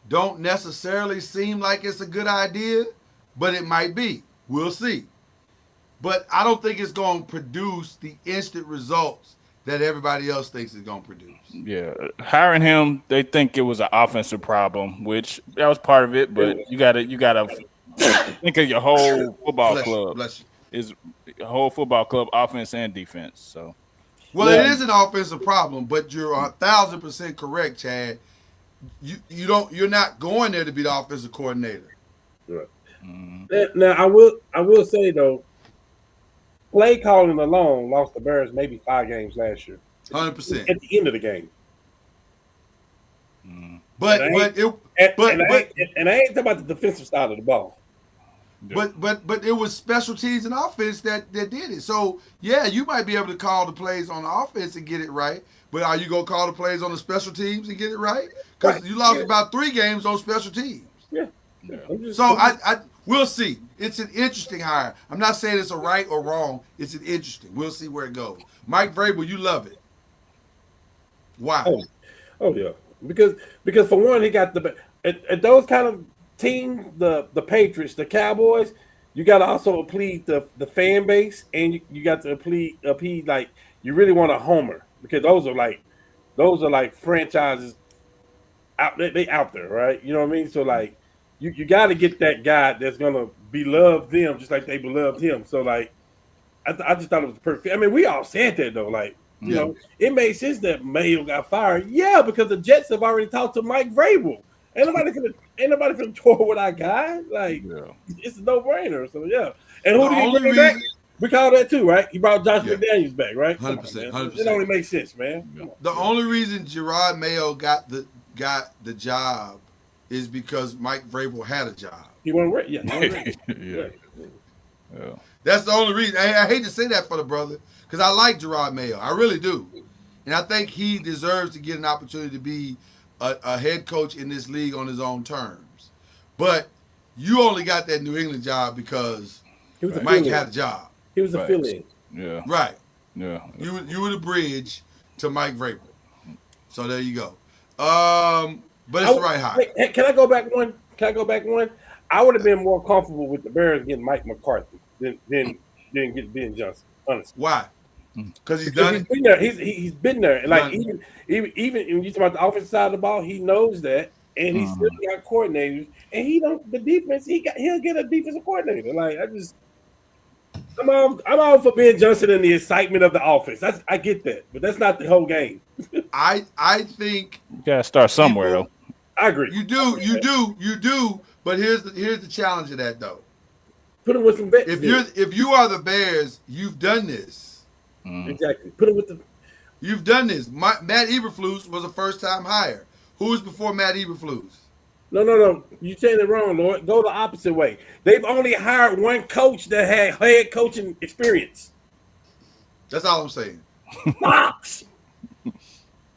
don't necessarily seem like it's a good idea, but it might be. We'll see. But I don't think it's going to produce the instant results that everybody else thinks it's going to produce. Yeah, hiring him, they think it was an offensive problem, which that was part of it. But you gotta think of your whole football club. Is a whole football club, offense and defense. So, it is an offensive problem, but you're 1,000% correct, Chad. You're not going there to be the offensive coordinator. Right. Now I will say though, play calling alone lost the Bears maybe 5 games last year. 100%. At the end of the game. But I ain't talking about the defensive side of the ball. But it was special teams and offense that did it. So yeah, you might be able to call the plays on the offense and get it right. But are you gonna call the plays on the special teams and get it right? Because you lost about 3 games on special teams. Yeah. So we'll see. It's an interesting hire. I'm not saying it's a right or wrong. It's an interesting. We'll see where it goes. Mike Vrabel, you love it. Why? Oh yeah. Because for one, he got at those kind of teams, the Patriots, the Cowboys, you got to also appease the fan base, and you got to appease like you really want a homer because those are like franchises out they out there, right? You know what I mean? So like you got to get that guy that's gonna beloved them just like they beloved him. So like I just thought it was perfect. I mean, we all said that though, like. You know, it made sense that Mayo got fired. Yeah, because the Jets have already talked to Mike Vrabel. Ain't nobody finna tour with our guy. Like, it's a no-brainer. So yeah. And who did he bring back? We call that too, right? He brought Josh McDaniels back, right? 100%. 100%. It only makes sense, man. The only reason Gerard Mayo got the job is because Mike Vrabel had a job. He wasn't ready. Yeah. That's the only reason. I hate to say that for the brother. Because I like Gerard Mayo. I really do. And I think he deserves to get an opportunity to be a head coach in this league on his own terms. But you only got that New England job because Mike had a job. He was affiliated. Yeah. Right. Yeah. You were the bridge to Mike Vrabel. So there you go. But it's the right hire. Can I go back one? I would have been more comfortable with the Bears getting Mike McCarthy than get Ben Johnson, honestly. Why? Because he's done it. Been there. He's been there. And like even when you talk about the offensive side of the ball, he knows that, and he's still got coordinators. And the defense. He'll get a defensive coordinator. Like I'm all for Ben Johnson and the excitement of the offense. I get that, but that's not the whole game. I think you gotta start somewhere though. I agree. You do. But here's the challenge of that though. Put him with some vets. If you are the Bears, you've done this. Exactly. Put him with the. You've done this. Matt Eberflus was a first-time hire. Who was before Matt Eberflus? No. You're saying it wrong, Lord. Go the opposite way. They've only hired one coach that had head coaching experience. That's all I'm saying. Fox.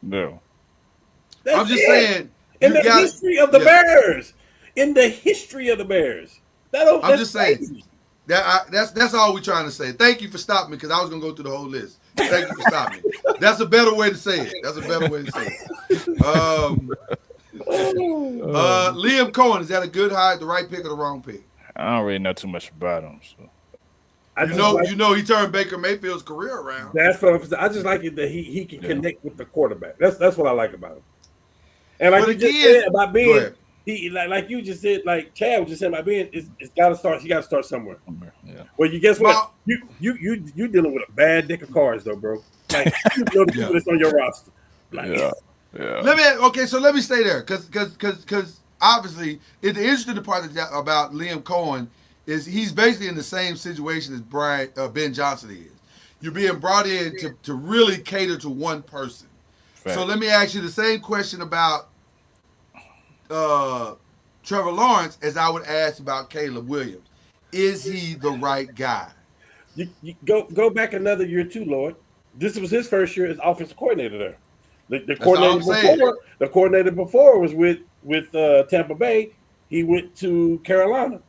No. I'm just saying. In the history of the Bears. In the history of the Bears. I'm just saying. That's all we're trying to say. Thank you for stopping me because I was going to go through the whole list. Thank you for stopping me. That's a better way to say it. Liam Cohen, is that a good hire, the right pick or the wrong pick? I don't really know too much about him. So. You know, he turned Baker Mayfield's career around. That's what I'm saying. I just like it that he can connect with the quarterback. That's what I like about him. And like you just said about being, he like you just said, like Chad was just saying about being, it's got to start. He got to start somewhere. Yeah. Well, you guess what? You dealing with a bad deck of cards though, bro. Like you know the people that's on your roster. Like, yeah. Let me stay there because obviously the interesting part about Liam Cohen is he's basically in the same situation as Ben Johnson is. You're being brought in to really cater to one person. Right. So let me ask you the same question about Trevor Lawrence as I would ask about Caleb Williams. Is he the right guy? You go back another year too, Lord. This was his first year as offensive coordinator there. The coordinator before was with Tampa Bay. He went to Carolina.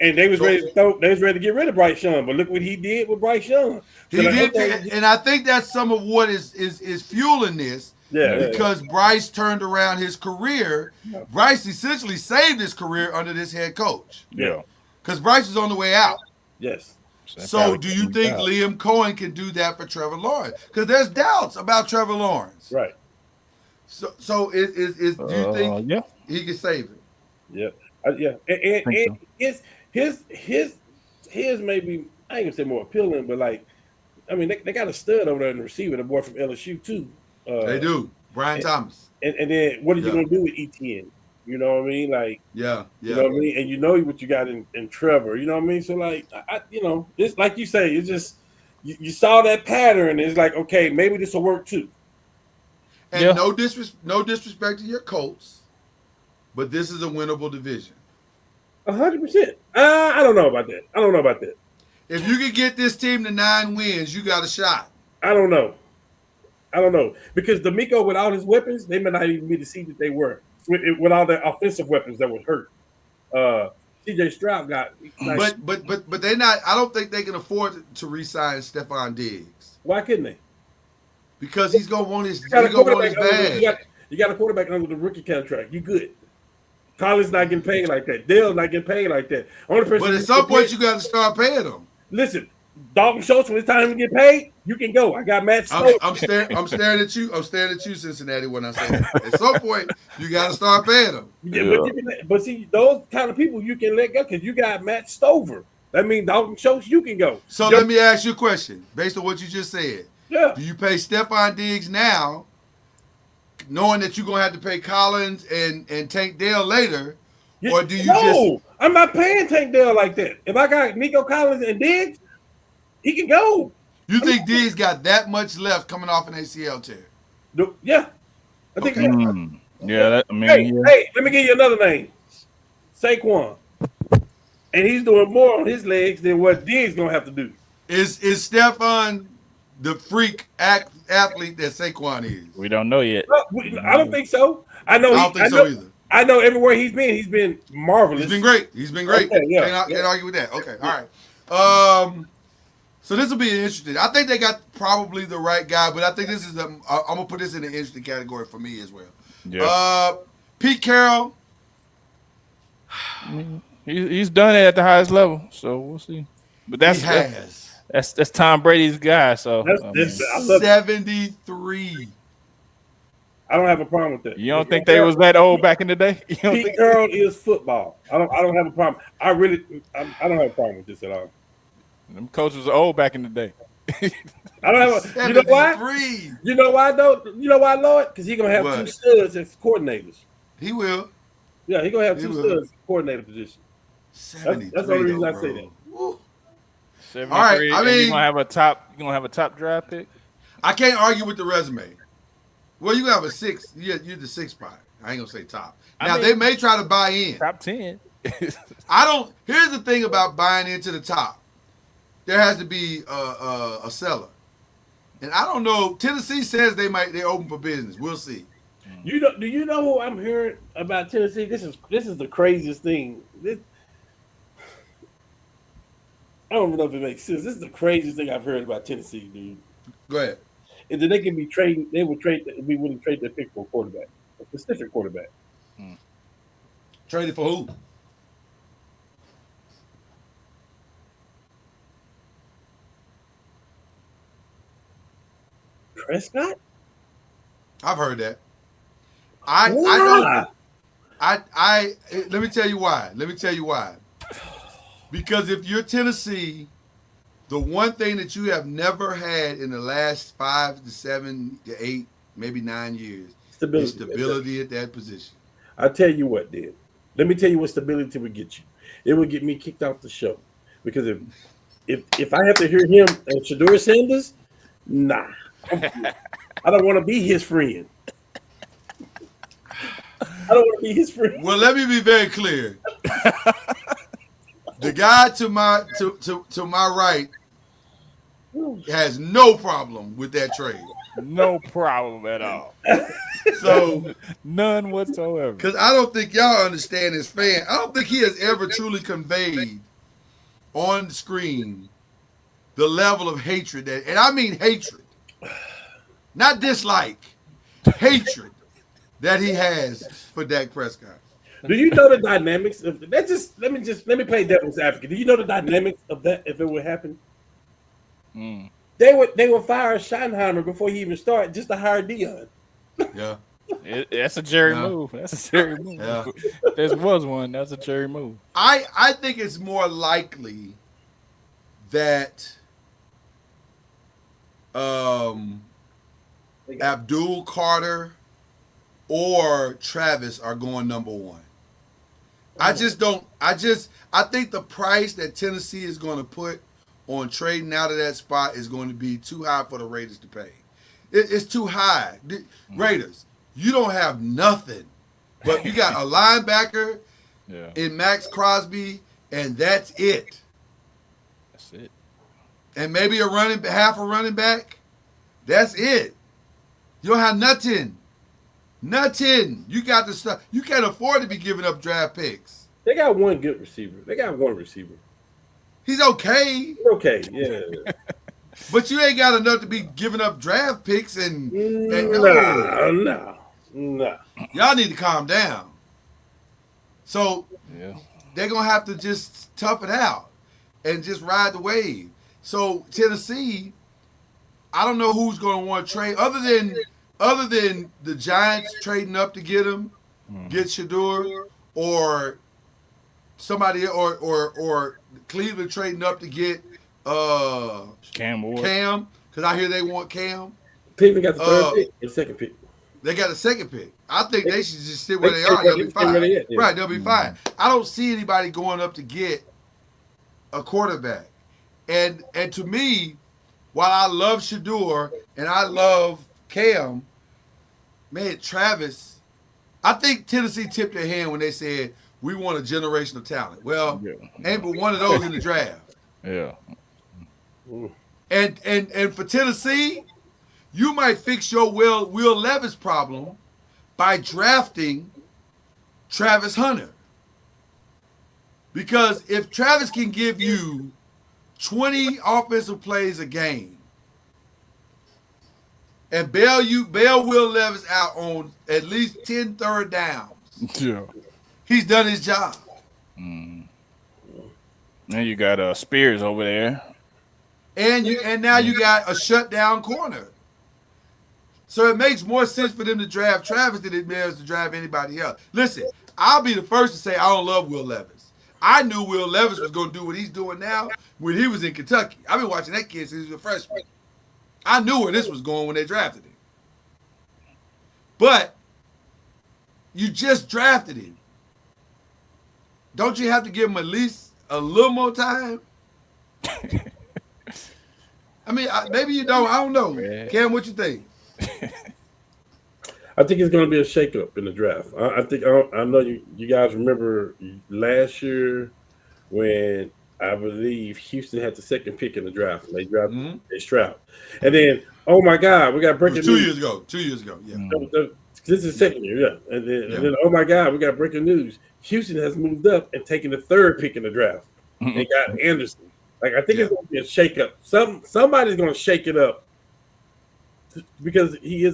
And they was ready to get rid of Bryce Young, but look what he did with Bryce Young. And I think that's some of what is fueling this. Because Bryce turned around his career. Yeah. Bryce essentially saved his career under this head coach. Yeah. Because Bryce is on the way out. Yes. So do you think Liam Cohen can do that for Trevor Lawrence? Because there's doubts about Trevor Lawrence. Right. So do you think he can save it? Yeah. And his maybe, I ain't gonna say more appealing, but like, I mean, they got a stud over there in the receiver, the boy from LSU too. They do, Brian Thomas. And then what are you gonna do with ETN? You know what I mean? Like, you know what I mean? And you know what you got in Trevor. You know what I mean? So like, it's like you say, it's just you saw that pattern. It's like, okay, maybe this will work too. And no disrespect to your Colts, but this is a winnable division. 100%. I don't know about that. If you could get this team to 9 wins, you got a shot. I don't know. Because D'Amico, with all his weapons, they may not even be the seed that they were. With all the offensive weapons that was hurt. CJ Stroud got but they not. I don't think they can afford to re-sign Stephon Diggs. Why couldn't they? Because he's gonna want his bag. You got a quarterback under the rookie contract. You good. Collins not getting paid like that. Dale's not getting paid like that. But at some point, you got to start paying them. Listen, Dalton Schultz, when it's time to get paid, you can go. I got Matt Stover. I'm staring at you. I'm staring at you, Cincinnati, when I say that. At some point, you got to start paying them. Yeah. But see, those kind of people you can let go because you got Matt Stover. That means Dalton Schultz, you can go. So let me ask you a question based on what you just said. Yeah. Do you pay Stephon Diggs now, knowing that you're gonna have to pay Collins and Tank Dell later, or do you I'm not paying Tank Dell like that. If I got Nico Collins and Diggs, he can go. You think Diggs got that much left coming off an ACL tear? Yeah, I think. Okay. Hey, let me give you another name, Saquon, and he's doing more on his legs than what Diggs gonna have to do. Is Stephon the freak athlete that Saquon is? We don't know yet. I don't think so. I don't think so either. I know everywhere he's been marvelous. He's been great. Okay, can't argue with that. Okay, all right. So this will be interesting. I think they got probably the right guy, but I think this is I'm gonna put this in an interesting category for me as well. Yeah. Pete Carroll. He's done it at the highest level, so we'll see. But that's Tom Brady's guy. So I love 73. I don't have a problem with that. You don't think they was that old back in the day? Pete Carroll is football. I don't have a problem. I don't have a problem with this at all. Them coaches were old back in the day. I don't have a. You know why? You know why though? You know why, Lord? Because he's gonna have two studs as coordinators. He will. Yeah, he's gonna have two studs coordinator position. That's the only reason I say that. Woo. All right, I mean, you're gonna have a top draft pick. I can't argue with the resume. Well, you have a 6. You're the 6th spot. I ain't gonna say top. Now they may try to buy in. Top 10. Here's the thing about buying into the top. There has to be a seller, and I don't know. Tennessee says they're open for business. We'll see. Do you know who I'm hearing about Tennessee? This is the craziest thing. I don't know if it makes sense. This is the craziest thing I've heard about Tennessee, dude. Go ahead. Is that they can be trading? They would be willing to trade their pick for a quarterback, a specific quarterback. Traded for who? Prescott? I've heard that. Why? Let me tell you why. Because if you're Tennessee, the one thing that you have never had in the last 5 to 7 to 8, maybe 9 years is stability at that position. I'll tell you what, then. Let me tell you what stability would get you. It would get me kicked off the show. Because if I have to hear him and Shador Sanders, nah. I don't want to be his friend. Well, let me be very clear. The guy to my right has no problem with that trade. No problem at all. So none whatsoever. Because I don't think y'all understand as fans. I don't think he has ever truly conveyed on the screen the level of hatred that, and I mean hatred, not dislike, hatred that he has for Dak Prescott. Do you know the dynamics of that? Let me play devil's advocate. Do you know the dynamics of that if it would happen? They would fire Schottenheimer before he even started just to hire Dion. Yeah. That's a Jerry move. That's a Jerry move. Yeah. There was one. That's a Jerry move. I think it's more likely that Abdul Carter or Travis are going number one. I think the price that Tennessee is going to put on trading out of that spot is going to be too high for the Raiders to pay. It's too high. Raiders, you don't have nothing, but you got a linebacker in Max Crosby, and that's it. That's it. And maybe half a running back. That's it. You don't have nothing. Nothing. You got the stuff. You can't afford to be giving up draft picks. They got one good receiver. They got one receiver. He's okay. Okay, yeah. But you ain't got enough to be giving up draft picks and no. Y'all need to calm down. So they're gonna have to just tough it out and just ride the wave. So Tennessee, I don't know who's gonna want to trade other than the Giants trading up to get him, get Shador, or somebody or Cleveland trading up to get Cam Ward. Cam, because I hear they want Cam. Cleveland got the third pick, the second pick. They got a second pick. I think they should just sit where they are. They'll be fine. Right, they'll be fine. I don't see anybody going up to get a quarterback. And to me, while I love Shador and I love Cam, man, Travis, I think Tennessee tipped their hand when they said, we want a generational talent. Well, ain't but one of those in the draft. Yeah. And for Tennessee, you might fix your Will Levis problem by drafting Travis Hunter. Because if Travis can give you 20 offensive plays a game and bail Will Levis out on at least 10 third downs, he's done his job. And you got Spears over there. And now you got a shutdown corner. So it makes more sense for them to draft Travis than it does to draft anybody else. Listen, I'll be the first to say I don't love Will Levis. I knew Will Levis was going to do what he's doing now when he was in Kentucky. I've been watching that kid since he was a freshman. I knew where this was going when they drafted him. But you just drafted him. Don't you have to give him at least a little more time? I mean, maybe you don't. I don't know. Cam, what you think? I think it's going to be a shakeup in the draft. I know you guys remember last year when I believe Houston had the second pick in the draft. They drafted Stroud. And then, oh my God, we got breaking news. 2 years ago, yeah. This is the second year, yeah. And then, oh my God, we got breaking news. Houston has moved up and taken the third pick in the draft. They got Anderson. Like, I think it's going to be a shakeup. Somebody's going to shake it up because he is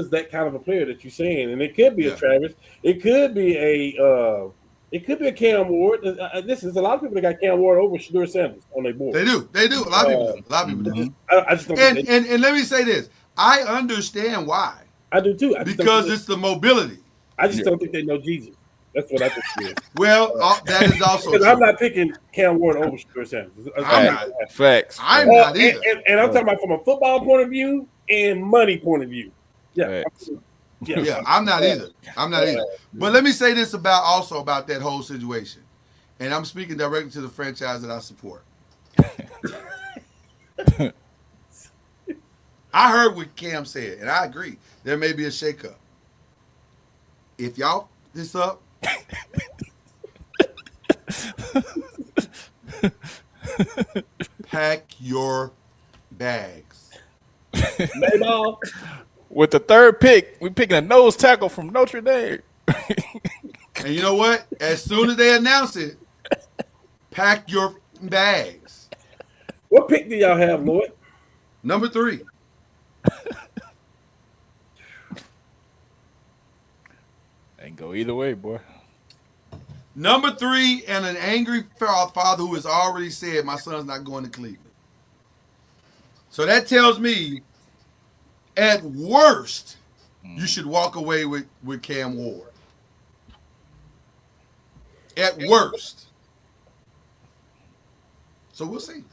that kind of a player that you're saying. And it could be a Travis. It could be a It could be a Cam Ward. Listen, there's a lot of people that got Cam Ward over Shedeur Sanders on their board. They do. A lot of people do. A lot of people do. I just don't think And let me say this. I understand why. I do too. Because it's the mobility. I just don't think they know Jesus. That's what I think it is. Well, that is also true. I'm not picking Cam Ward over Shedeur Sanders. I'm not. Facts. I'm not either. And I'm talking about from a football point of view and money point of view. Yeah. Yeah, I'm not either. I'm not either. But let me say this about that whole situation. And I'm speaking directly to the franchise that I support. I heard what Cam said, and I agree. There may be a shakeup. If y'all this up, pack your bags. Mayball. With the third pick, we picking a nose tackle from Notre Dame. And you know what? As soon as they announce it, pack your bags. What pick do y'all have, Lloyd? Number 3. Ain't go either way, boy. Number 3, and an angry father who has already said my son's not going to Cleveland. So that tells me, at worst, you should walk away with Cam Ward. At worst. So we'll see.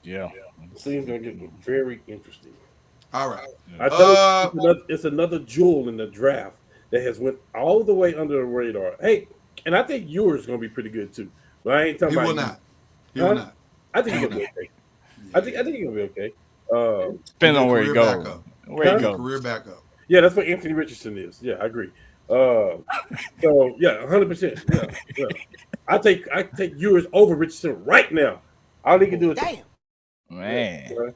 Yeah. This thing's going to get very interesting. All right. I tell you, it's another jewel in the draft that has went all the way under the radar. Hey, and I think yours is going to be pretty good too. But I ain't talking about. He will not. He will not. I think he'll be okay. I think he'll be okay. Depending on where he goes. Where he goes. Career backup. Yeah, that's what Anthony Richardson is. Yeah, I agree. So yeah, 100%. Yeah. I take yours over Richardson right now. All he can do is Man.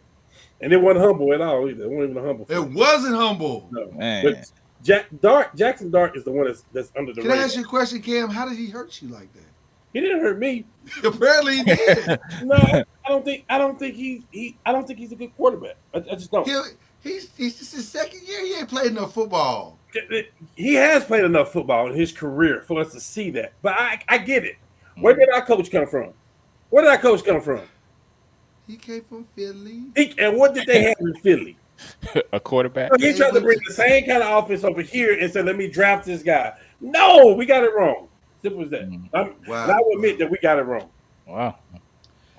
And it wasn't humble at all either. It wasn't even a humble. It wasn't humble. No. Man. But Jackson Dart is the one that's under the Can radar. I ask you a question, Cam? How did he hurt you like that? He didn't hurt me. Apparently he did. No, I don't think he's a good quarterback. I just don't. He's just his second year. He ain't played enough football. He has played enough football in his career for us to see that. But I get it. Where did our coach come from? He came from Philly. And what did they have in Philly? A quarterback. He tried to bring the same kind of offense over here and said, let me draft this guy. No, we got it wrong. Simple as that. Wow. And I will admit that we got it wrong. Wow.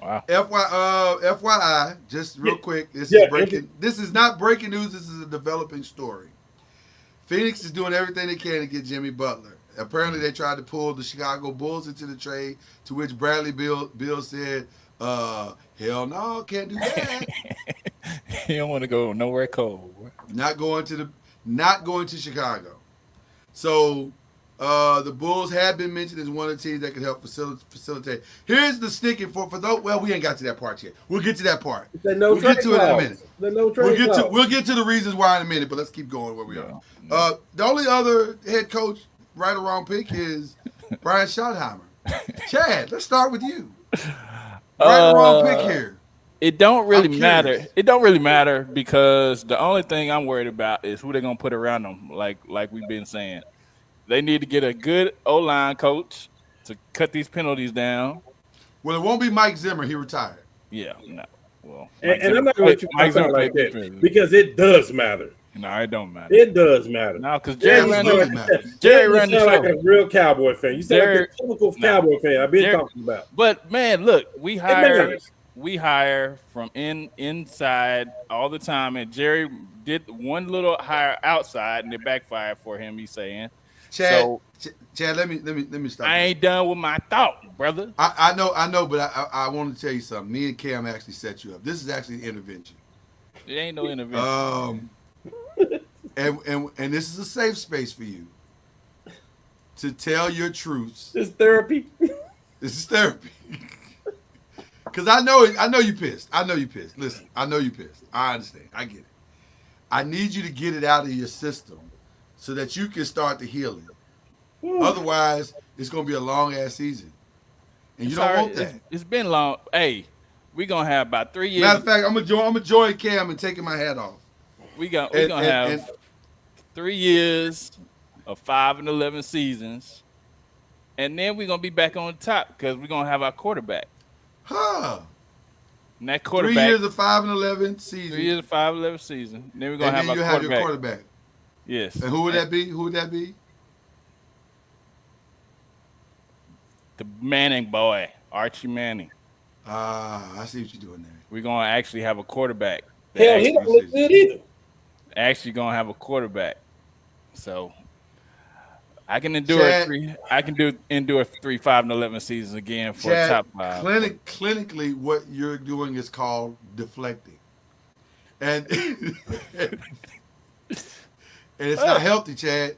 FYI, just real quick. This is breaking. This is not breaking news. This is a developing story. Phoenix is doing everything they can to get Jimmy Butler. Apparently, they tried to pull the Chicago Bulls into the trade, to which Bradley Bill said, hell no, can't do that. He don't want to go nowhere cold. Not going to Chicago. So the Bulls have been mentioned as one of the teams that could help facilitate. Here's the sticking for those. Well, we ain't got to that part yet. We'll get to that part. We'll get to it in a minute. We'll get to the reasons why in a minute, but let's keep going where we are. The only other head coach right or wrong pick is Brian Schottenheimer. Chad, let's start with you. Right or wrong pick here. It don't really matter. It don't really matter because the only thing I'm worried about is who they're gonna put around them. Like we've been saying, they need to get a good O-line coach to cut these penalties down. Well, it won't be Mike Zimmer. He retired. Yeah, no. Well, and I'm not going to let you talk like that because it does matter. No, it don't matter. It does matter. No, because Jerry ran the show. Like a real Cowboy fan. You sound like a typical Cowboy fan I've been talking about. But man, look, we hire from inside all the time, and Jerry did one little hire outside, and it backfired for him. He's saying, Chad, let me stop. I ain't done with my thought, brother. I know, but I want to tell you something. Me and Cam actually set you up. This is actually an intervention. It ain't no intervention. And this is a safe space for you to tell your truths. This is therapy. This is therapy. Because I know you pissed. Listen, I know you pissed. I understand. I get it. I need you to get it out of your system so that you can start the healing. Otherwise, it's going to be a long-ass season. And you don't want that. It's been long. Hey, we're going to have about 3 years. Matter of fact, I'm going to join Cam and taking my hat off. We're going to have 3 years of 5-11 seasons. and then we're gonna be back on top because we're gonna have our quarterback. Huh. And that 3 quarterback, years of 5-11 season. 3 years of 5-11 season. Then we're and gonna then you have your quarterback. Yes. And who would that be? Who would that be? The Manning boy, Archie Manning. I see what you're doing there. We're gonna actually have a quarterback. Hell, he don't look good either. Actually, gonna have a quarterback. So I can endure Chad, 3 5-11 seasons again for Chad, a top 5. Clinically, what you're doing is called deflecting, and and it's not healthy, Chad.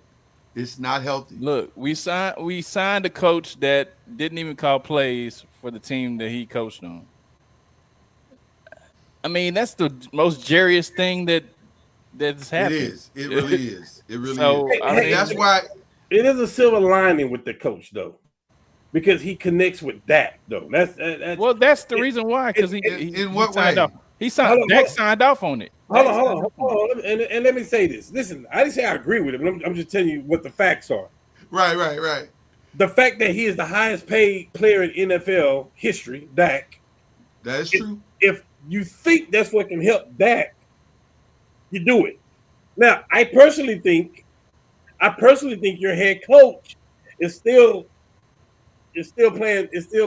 It's not healthy. Look, we signed a coach that didn't even call plays for the team that he coached on. I mean, that's the most Jerryest thing that's happened. It is. It really is. It really So, is. I mean, That's why. It is a silver lining with the coach though, because he connects with Dak though. That's that's the reason why. Because in what signed way? off. Dak signed off on it. Hold on. And let me say this. Listen, I didn't say I agree with him. I'm just telling you what the facts are. Right. The fact that he is the highest paid player in NFL history, Dak. That is true. If you think that's what can help Dak, you do it. Now, I personally think your head coach is still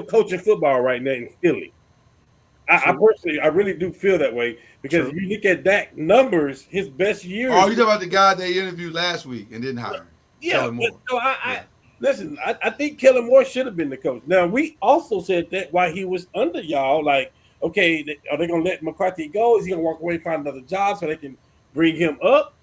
coaching football right now in Philly. I really do feel that way because if you look at Dak numbers, his best years. Oh, you talking about the guy they interviewed last week and didn't hire? Yeah, listen, I think Kellen Moore should have been the coach. Now, we also said that while he was under y'all, like, okay, are they going to let McCarthy go? Is he going to walk away and find another job so they can bring him up?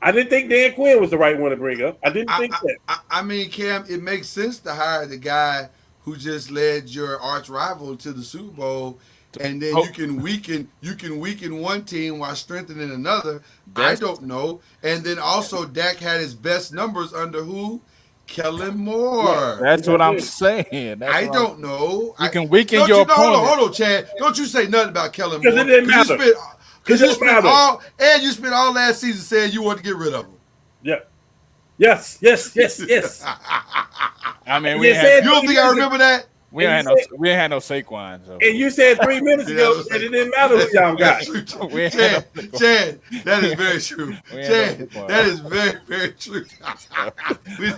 I didn't think Dan Quinn was the right one to bring up. I didn't think that. I mean, Cam, it makes sense to hire the guy who just led your arch rival to the Super Bowl, and then you can weaken one team while strengthening another. I don't know. And then also Dak had his best numbers under who? Kellen Moore. That's what I'm saying. I don't know. You can weaken your opponent. Hold on, Chad. Don't you say nothing about Kellen Moore. Because it didn't matter. Because you spent all last season saying you want to get rid of him. Yeah. Yes. I mean, you don't think I remember that? We ain't had no Saquon. So. And you said 3 minutes ago that it didn't matter what y'all got. Chad, that is very true. Chad, that is very, very true.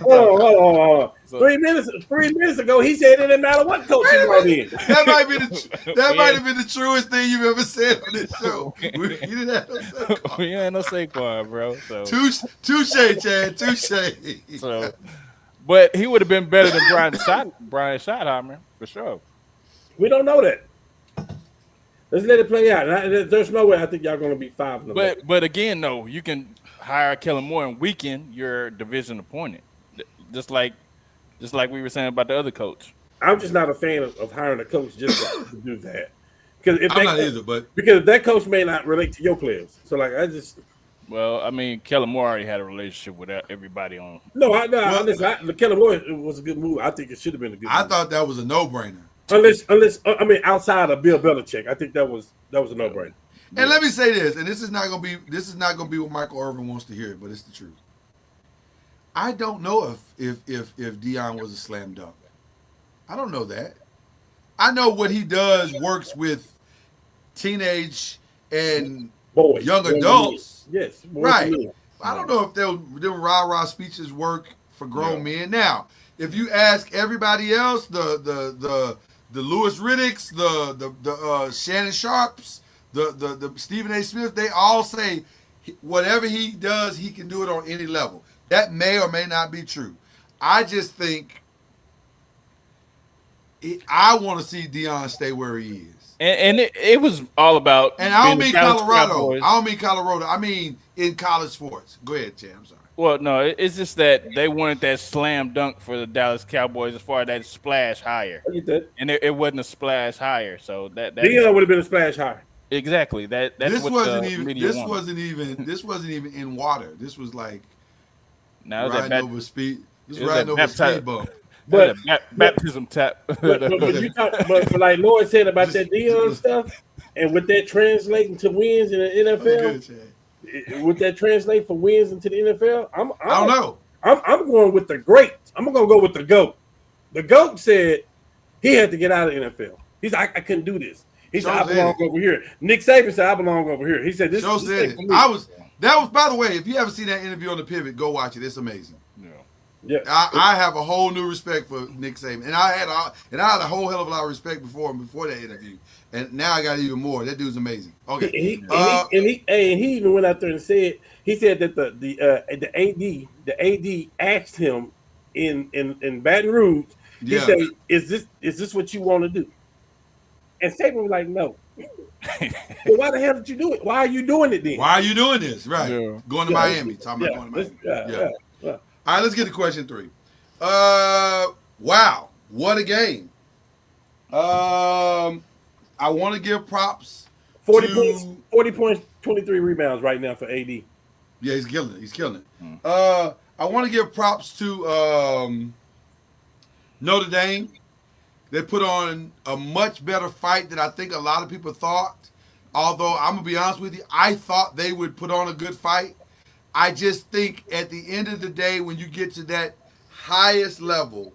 Hold on. So, 3 minutes ago, he said it didn't matter what coach he brought in. That might have been the truest thing you've ever said on this show. We didn't have no Saquon. We ain't no Saquon, bro. So. Touche, Chad. Touche. So. But he would have been better than Brian Schottenheimer, for sure. We don't know that. Let's let it play out. There's no way I think y'all going to be 5. But again, no, you can hire Kellen Moore and weaken your division opponent, just like we were saying about the other coach. I'm just not a fan of hiring a coach just to do that. I'm not either, but because that coach may not relate to your players. So Well, I mean, Kellen Moore already had a relationship with everybody on. Listen, Kellen Moore was a good move. I think it should have been a good move. I thought that was a no-brainer. Unless outside of Bill Belichick, I think that was a no-brainer. And let me say this, and this is not gonna be what Michael Irvin wants to hear, but it's the truth. I don't know if Deion was a slam dunk. I don't know that. I know what he does works with teenage and boys, young adults. Yes, right. I don't know if them rah-rah speeches work for grown men. Now, if you ask everybody else, the Lewis Riddicks, the Shannon Sharps, the Stephen A. Smith, they all say whatever he does, he can do it on any level. That may or may not be true. I just think I want to see Deion stay where he is. And it was all about. And I don't mean Colorado. I don't mean Colorado. I mean in college sports. Go ahead, Chad. I'm sorry. Well, no, it's just that they wanted that slam dunk for the Dallas Cowboys as far as that splash higher. I get that. And it wasn't a splash higher, so that Deion would have been a splash higher. Exactly. That's this what wasn't the even. media This wanted. wasn't even in water. This was like riding over speed. This was riding over speed bump. But baptism tap. but like Lloyd said about that Deion stuff, and with that translating to wins in the NFL, would that translate for wins into the NFL? I don't know. I'm going with the great. I'm gonna go with the GOAT. The GOAT said he had to get out of the NFL. He's like, I couldn't do this. He said, I belong over here. Nick Saban said, I belong over here. He said, this Joe is said it. for me. That was, by the way, if you haven't seen that interview on the Pivot, go watch it. It's amazing. Yeah. I have a whole new respect for Nick Saban, and I had a whole hell of a lot of respect before that interview, and now I got even more. That dude's amazing. Okay, he even went out there and said that the AD asked him in Baton Rouge. He said, "Is this what you want to do?" And Saban was like, "No." Well, why the hell did you do it? Why are you doing it then? Why are you doing this? Right, going to Miami. Talking about going to Miami. Yeah. All right, let's get to question 3. Wow, what a game. I want to give props 40 points, 23 rebounds right now for AD. Yeah, he's killing it. I want to give props to Notre Dame. They put on a much better fight than I think a lot of people thought. Although, I'm going to be honest with you, I thought they would put on a good fight. I just think at the end of the day, when you get to that highest level,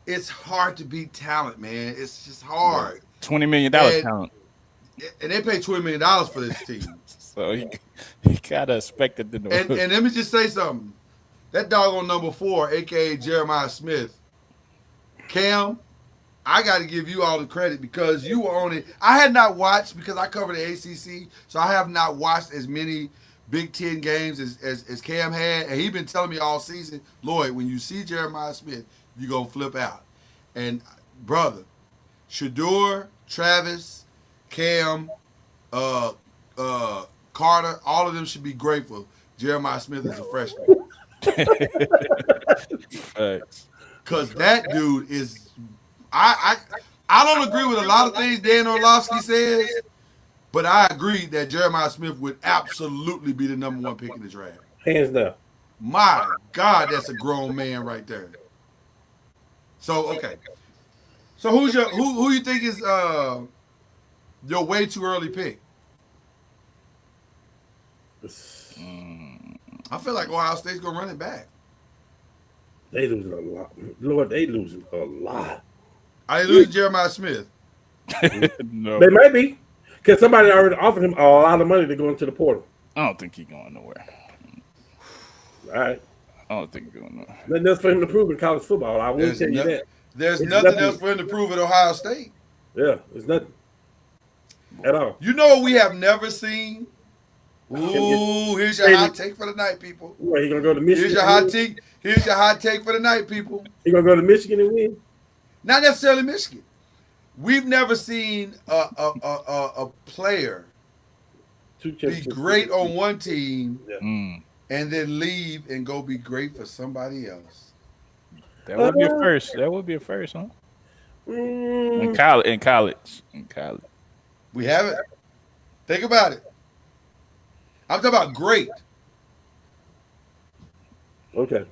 it's hard to beat talent, man. It's just hard. $20 million talent. And they pay $20 million for this team. So he kind of expected to know. And let me just say something. That doggone number 4, a.k.a. Jeremiah Smith, Cam, I got to give you all the credit because you were on it. I had not watched because I covered the ACC, so I have not watched as many Big Ten games as Cam had, and he been telling me all season, Lloyd, when you see Jeremiah Smith, you're going to flip out. And, brother, Shedeur, Travis, Cam, Carter, all of them should be grateful Jeremiah Smith is a freshman. Because that dude is – I don't agree with a lot of things Dan Orlovsky says, but I agree that Jeremiah Smith would absolutely be the number 1 pick in the draft. Hands down. My God, that's a grown man right there. So, okay. So who you think is your way too early pick? I feel like Ohio State's going to run it back. They losing a lot. Lord, they losing a lot. Are they losing Jeremiah Smith? No. They might be. Because somebody already offered him a lot of money to go into the portal. I don't think he's going nowhere. All right. I don't think he's going nowhere. Nothing else for him to prove in college football. I will tell you that. There's nothing else for him to prove at Ohio State. Yeah, there's nothing. At all. You know what we have never seen? Ooh, here's your hot take for the night, people. What, he going to go to Michigan? Here's your hot take. Here's your hot take for the night, people. He going to go to Michigan and win? Not necessarily Michigan. We've never seen a player be great on one team and then leave and go be great for somebody else. That would be a first. That would be a first, huh? In college. We haven't. Think about it. I'm talking about great. Okay.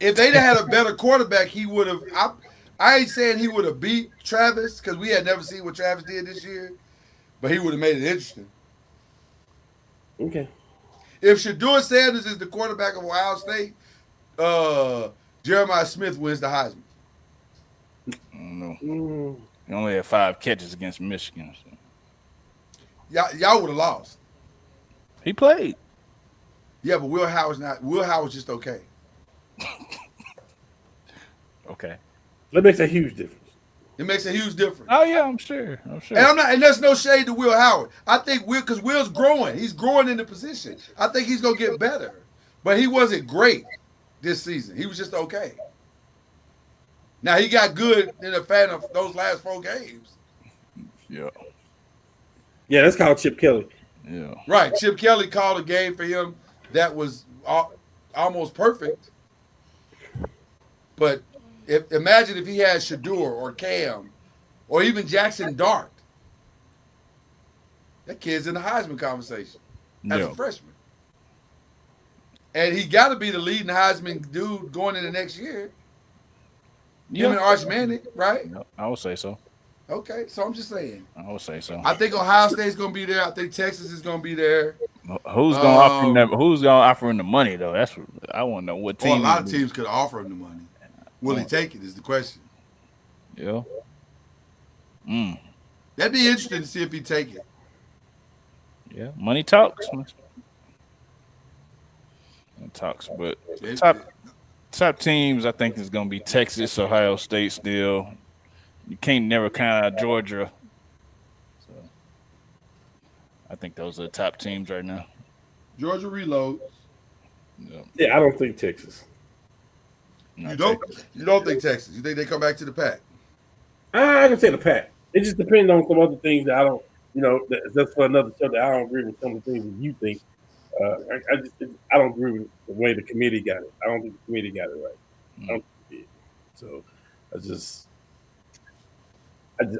If they'd had a better quarterback, he would have. I ain't saying he would have beat Travis because we had never seen what Travis did this year, but he would have made it interesting. Okay. If Shedeur Sanders is the quarterback of Ohio State, Jeremiah Smith wins the Heisman. No. He only had 5 catches against Michigan. So. Y'all would have lost. He played. Yeah, but Will Howard's not. Will Howard's just okay. Okay. That makes a huge difference. It makes a huge difference. Oh yeah, I'm sure. And there's no shade to Will Howard. I think because Will's growing. He's growing in the position. I think he's gonna get better. But he wasn't great this season. He was just okay. Now he got good in the fan of those last 4 games. Yeah. Yeah, that's called Chip Kelly. Yeah. Right. Chip Kelly called a game for him that was almost perfect. But imagine if he had Shedeur or Cam or even Jackson Dart. That kid's in the Heisman conversation as a freshman. And he got to be the leading Heisman dude going into next year. Him and Arch Manning, right? I would say so. Okay, so I'm just saying. I would say so. I think Ohio State's going to be there. I think Texas is going to be there. Who's going to offer him? Who's going to offer him the money though? That's what I want to know. What team? Well, a lot of teams could offer him the money. Will he take it? Is the question. Yeah. That'd be interesting to see if he take it. Yeah. Money talks. Money talks, but It- top teams I think is gonna be Texas, Ohio State still. You can't never count out Georgia. So I think those are the top teams right now. Georgia reloads. Yeah. Yeah, I don't think Texas. Not You don't. Texas. You don't think Texas? You think they come back to the pack? I can say the Pack. It just depends on some other things that I don't, that's for another show that I don't agree with some of the things that you think. I don't agree with the way the committee got it. I don't think the committee got it right. I don't think it did. So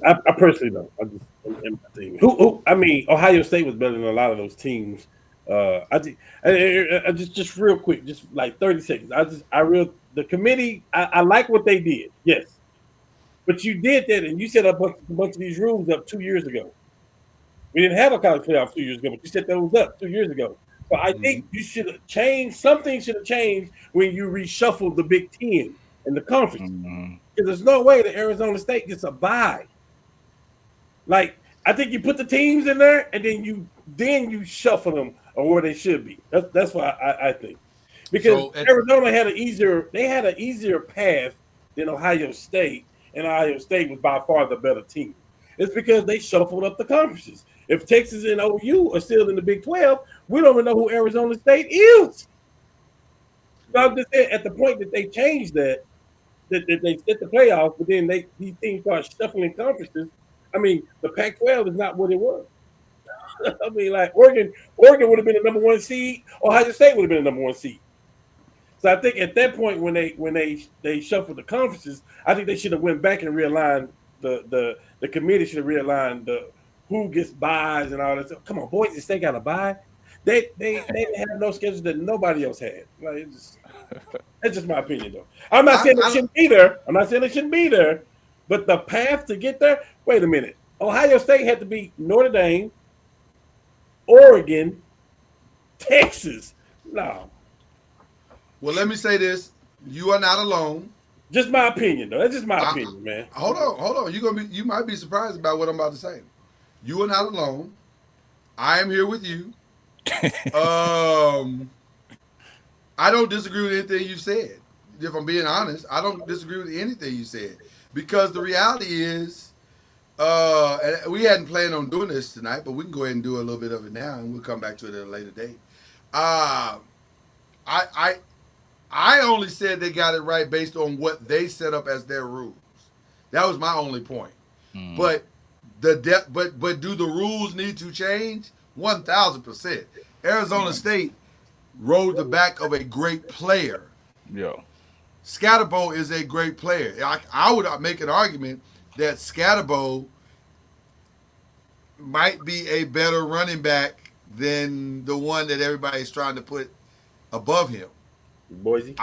I personally don't. I think I mean, Ohio State was better than a lot of those teams. I just real quick, just like 30 seconds. The committee. I like what they did. Yes. But you did that, and you set up a bunch of these rules up 2 years ago. We didn't have a college playoff 2 years ago, but you set those up 2 years ago. So I think you should have changed. Something should have changed when you reshuffled the Big Ten and the conference. Because there's no way that Arizona State gets a bye. Like, I think you put the teams in there, and then you shuffle them or where they should be. That's what I think. Because Arizona had an easier path than Ohio State. And Ohio State was by far the better team. It's because they shuffled up the conferences. If Texas and OU are still in the Big 12, we don't even know who Arizona State is. So I'm just saying, at the point that they changed that they set the playoffs, but then these teams start shuffling conferences. I mean, the Pac-12 is not what it was. I mean, like Oregon would have been the number 1 seed. Ohio State would have been the number 1 seed. So I think at that point when they shuffled the conferences, I think they should have went back and realigned the committee should have realigned who gets buys and all that stuff. Come on, Boise State got a bye. They have no schedule that nobody else had. Like that's just my opinion though. I'm not saying it shouldn't be there. I'm not saying it shouldn't be there, but the path to get there. Wait a minute. Ohio State had to beat Notre Dame, Oregon, Texas. No. Well, let me say this: you are not alone. Just my opinion, though. That's just my opinion, man. Hold on. You might be surprised about what I'm about to say. You are not alone. I am here with you. I don't disagree with anything you said. If I'm being honest, I don't disagree with anything you said because the reality is, and we hadn't planned on doing this tonight, but we can go ahead and do a little bit of it now, and we'll come back to it at a later date. I only said they got it right based on what they set up as their rules. That was my only point. But do the rules need to change? 1,000%. Arizona State rode the back of a great player. Yeah. Scatterbo is a great player. I would make an argument that Scatterbo might be a better running back than the one that everybody's trying to put above him. Boise.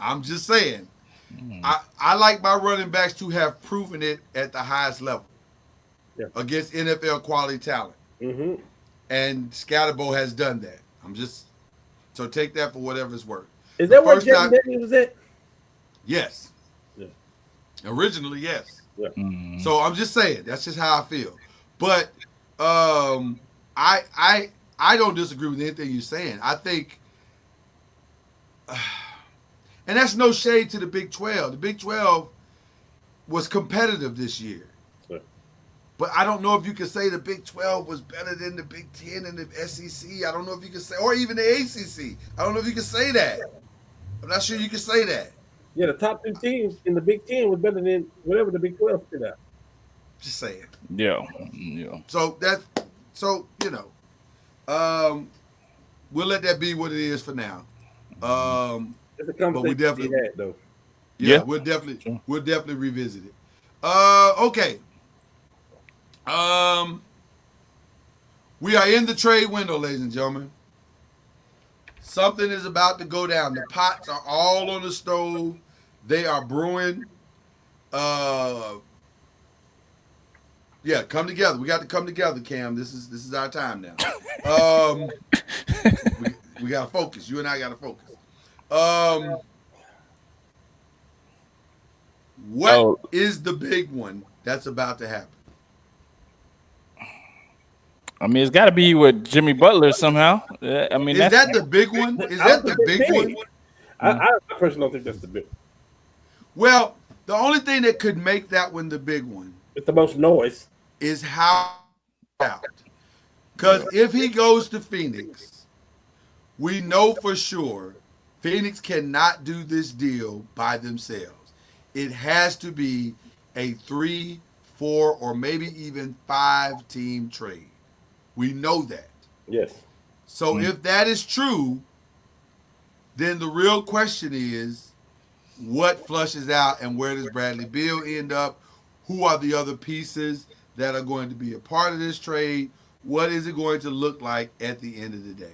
I'm just saying. I like my running backs to have proven it at the highest level against NFL quality talent. Mm-hmm. And Scatterbo has done that. So take that for whatever it's worth. Is that where Jaden Daniels was at? Yes. Yeah. Originally, yes. Yeah. So I'm just saying, that's just how I feel. But I don't disagree with anything you're saying. I think and that's no shade to the Big 12. The Big 12 was competitive this year. Yeah. But I don't know if you can say the Big 12 was better than the Big 10 and the SEC. I don't know if you can say, or even the ACC. I don't know if you can say that. I'm not sure you can say that. Yeah, the top 2 teams in the Big 10 was better than whatever the Big 12 spit out. Just saying. Yeah. So we'll let that be what it is for now. It's a conversation we definitely had, though. Yeah, we'll definitely revisit it. Okay. We are in the trade window, ladies and gentlemen. Something is about to go down. The pots are all on the stove. They are brewing. Come together. We got to come together, Cam. This is our time now. We got to focus. You and I got to focus. What is the big one that's about to happen? I mean, it's got to be with Jimmy Butler somehow. I mean, Is that the big one? Is I don't that the think it's big big. one? I personally don't think that's the big one. Well, the only thing that could make that one the big one It's the most noise. is how out. Because if he goes to Phoenix, we know for sure Phoenix cannot do this deal by themselves. It has to be a 3, 4, or maybe even 5-team trade. We know that. Yes. So if that is true, then the real question is what flushes out and where does Bradley Beal end up? Who are the other pieces that are going to be a part of this trade? What is it going to look like at the end of the day?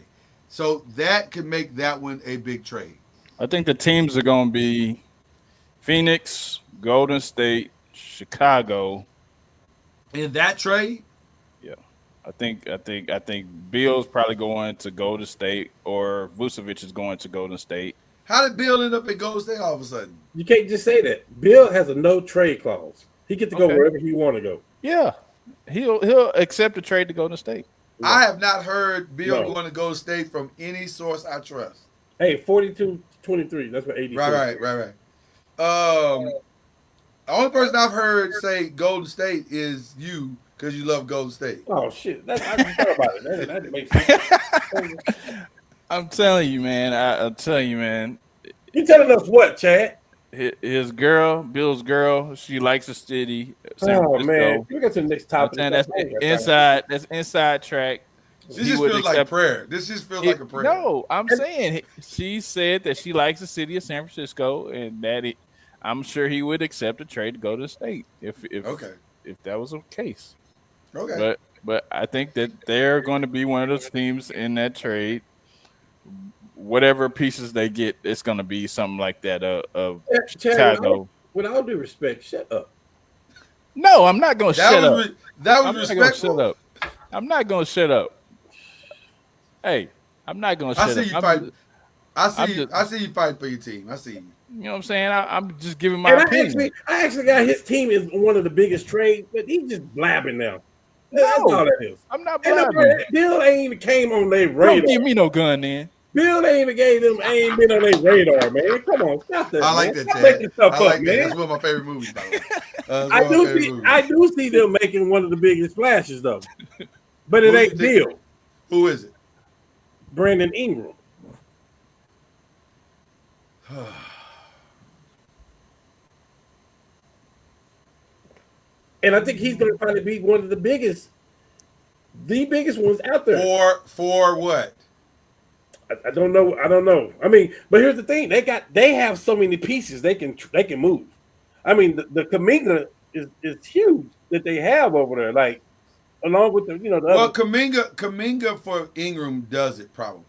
So that could make that one a big trade. I think the teams are going to be Phoenix, Golden State, Chicago. In that trade? Yeah. I think Bill's probably going to Golden State, or Vucevic is going to Golden State. How did Bill end up at Golden State all of a sudden? You can't just say that. Bill has a no trade clause. He gets to go wherever he want to go. Yeah. He'll accept a trade to Golden State. I have not heard Bill No. going to Golden State from any source I trust. Hey, 42-23. That's what AD said. Right. The only person I've heard say Golden State is you because you love Golden State. Oh shit! I just thought about it. That makes sense. I'm telling you, man. I'm telling you, man. You telling us what, Chad? His girl, Bill's girl, she likes the city. Oh man, we got to the next topic. That's inside. That's inside track. This just feels like prayer. This just feels like a prayer. No, I'm saying she said that she likes the city of San Francisco, and that I'm sure he would accept a trade to go to the state if that was the case. Okay. But I think that they're going to be one of those teams in that trade. Whatever pieces they get, it's going to be something like that of Chicago. With all due respect, shut up. No, I'm not going to shut up. That was respectful. I'm not going to shut up. Hey, I'm not going to shut up. I see you fighting for your team. I see you. You know what I'm saying? I'm just giving my opinion. I actually got his team is one of the biggest trades, but he's just blabbing now. That's all that is. I'm not blabbing. Bill ain't even came on their radar. Don't give me no gun then. Bill ain't even been on their radar, man. Come on, stop that. I like man. that, Chad. Making stuff I like up, that. man. That's one of my favorite movies, by the way. I do see them making one of the biggest splashes, though. But it ain't Bill. Who is it? Brandon Ingram. And I think he's going to probably be one of the biggest ones out there. For what? I don't know. I mean, but here's the thing: they have so many pieces they can move. I mean, the Kuminga is huge that they have over there. Like along with the Well, Kuminga for Ingram does it probably.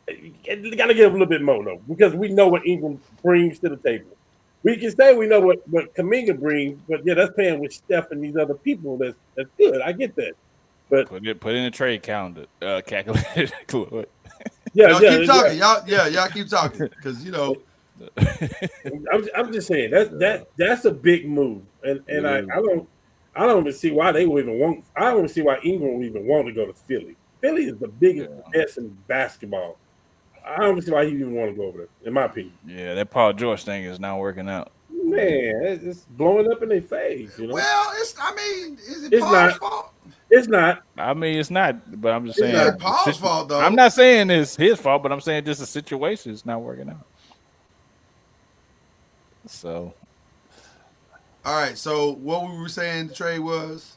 You got to give a little bit more though, because we know what Ingram brings to the table. We can say we know what Kuminga brings, but yeah, that's playing with Steph and these other people. That's good. I get that. But put in a trade calendar, calculator. Y'all keep talking. Y'all keep talking because I'm just saying that's a big move, and I don't even see why they would even want. I don't even see why Ingram would even want to go to Philly. Philly is the biggest mess in basketball. I don't see why he even want to go over there, in my opinion. Yeah, that Paul George thing is not working out. Man, it's blowing up in their face. Well, is it Paul's fault? It's not. I mean, it's not. But I'm just saying. It's not Paul's fault, though. I'm not saying it's his fault, but I'm saying just the situation is not working out. So. All right. So what we were saying the trade was.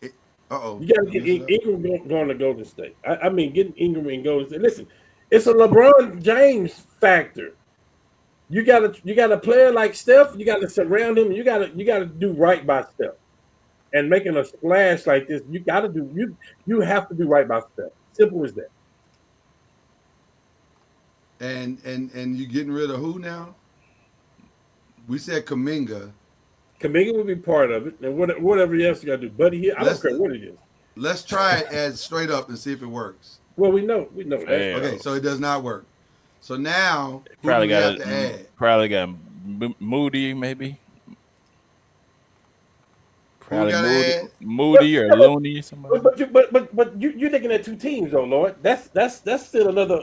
You got to get Ingram going to Golden State. I mean, getting Ingram and Golden State. Listen, it's a LeBron James factor. You got a player like Steph. You got to surround him. You got to do right by Steph. And making a splash like this, you have to do right by Steph. Simple as that. And you getting rid of who now? We said Kuminga. Kuminga would be part of it, and whatever else you got to do, buddy. I don't care what it is. Let's try it as straight up and see if it works. Well, we know that. Okay, so it does not work. So now Probably who do we have to add? Probably got Moody, maybe. Who we Probably gotta add? Moody or Looney or somebody. But you're looking at two teams though, Lord. That's still another.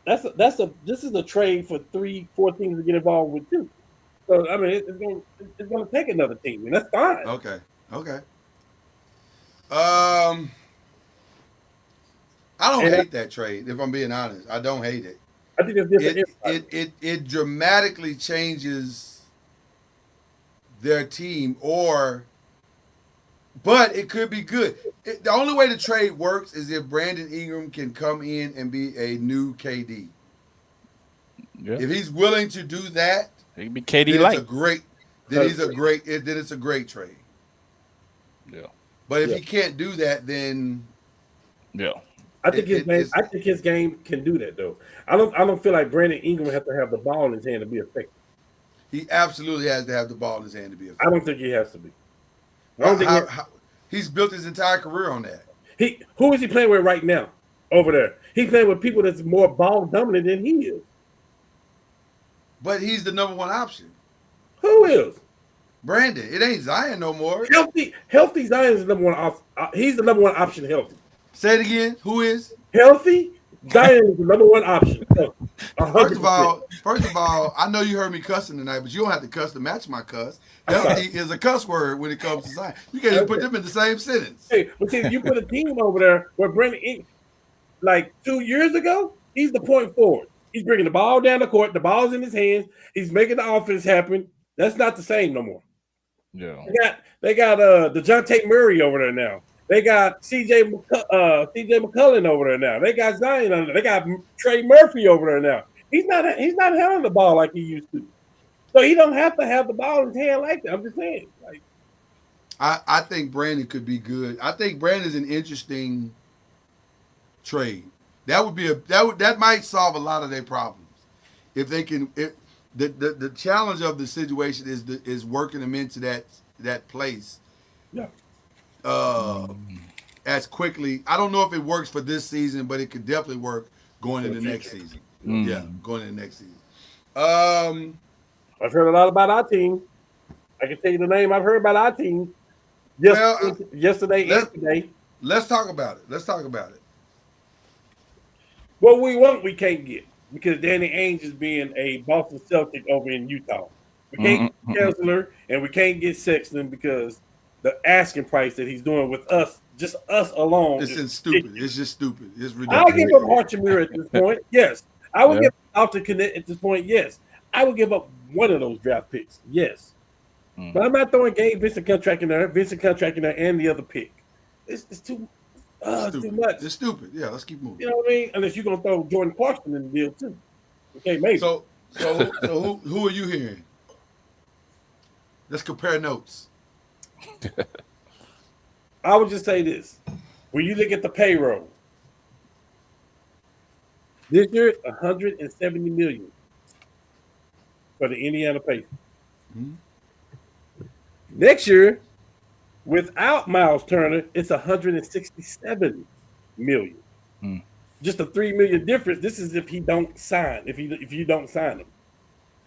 This is a trade for 3-4 teams to get involved with too. So I mean, it's going to take another team, and that's fine. Okay. I don't And hate that trade. If I'm being honest, I don't hate it. I think it's different. It dramatically changes their team, but it could be good. The only way the trade works is if Brandon Ingram can come in and be a new KD. Yeah. If he's willing to do that, He can be KD then light. it's a great trade. Yeah. But if he can't do that, then Yeah. I think his game can do that though. I don't feel like Brandon Ingram has to have the ball in his hand to be effective. he absolutely has to have the ball in his hand to be effective. I don't think he has to be. I don't think he's built his entire career on that. Who is he playing with right now over there? He's playing with people that's more ball dominant than he is. But he's the number one option. Who is? Brandon. It ain't Zion no more. Healthy Zion is the number one. He's the number one option. Healthy. Say it again. Who is? Healthy. Zion is the number one option. First of all, I know you heard me cussing tonight, but you don't have to cuss to match my cuss. Healthy is a cuss word when it comes to Zion. You can't even put them in the same sentence. Hey, but see, you put a team over there where Brandon Ingram, like 2 years ago, he's the point forward. He's bringing the ball down the court. The ball's in his hands. He's making the offense happen. That's not the same no more. Yeah. They got DeJounte Murray over there now. They got CJ McCollum over there now. They got Zion under there. They got Trey Murphy over there now. He's not handling the ball like he used to. So he don't have to have the ball in his hand like that. I'm just saying. Like, I think Brandon could be good. I think Brandon's an interesting trade. That might solve a lot of their problems. If they can the challenge of the situation is working them into that place. Yeah. As quickly. I don't know if it works for this season, but it could definitely work going into next season. Yeah, going into next season. I've heard a lot about our team. I can tell you the name I've heard about our team yesterday and today. Let's talk about it. What we want, we can't get because Danny Ainge is being a Boston Celtic over in Utah. We can't get Carousel and we can't get Sexton because the asking price that he's doing with us, just us alone. It's stupid. It's just stupid. It's ridiculous. I'll give up Archimere at this point. Yes. I will give up to Connect at this point. Yes. I would give up one of those draft picks. Yes. But I'm not throwing Vincent contract in there, and the other pick. It's too much. It's stupid. Yeah, let's keep moving. You know what I mean? Unless you're gonna throw Jordan Clarkson in the deal too. Okay, maybe. So who are you hearing? Let's compare notes. I would just say this: when you look at the payroll, this year $170 million for the Indiana Pacers. Next year, without Miles Turner, it's $167 million. Just a $3 million difference. This is if he don't sign. If you don't sign him.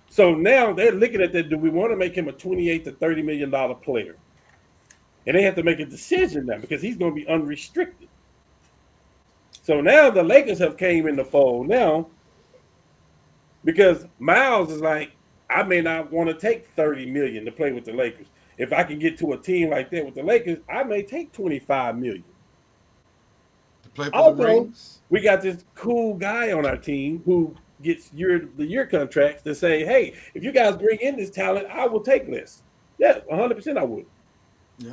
So now they're looking at that. Do we want to make him a $28 to $30 million player? And they have to make a decision now because he's going to be unrestricted. So now the Lakers have came in the fold now because Miles is like, I may not want to take $30 million to play with the Lakers. If I can get to a team like that with the Lakers, I may take $25 million. To play for the rings? We got this cool guy on our team who gets the year contracts that say, hey, if you guys bring in this talent, I will take less. Yeah, 100% I would. Yeah.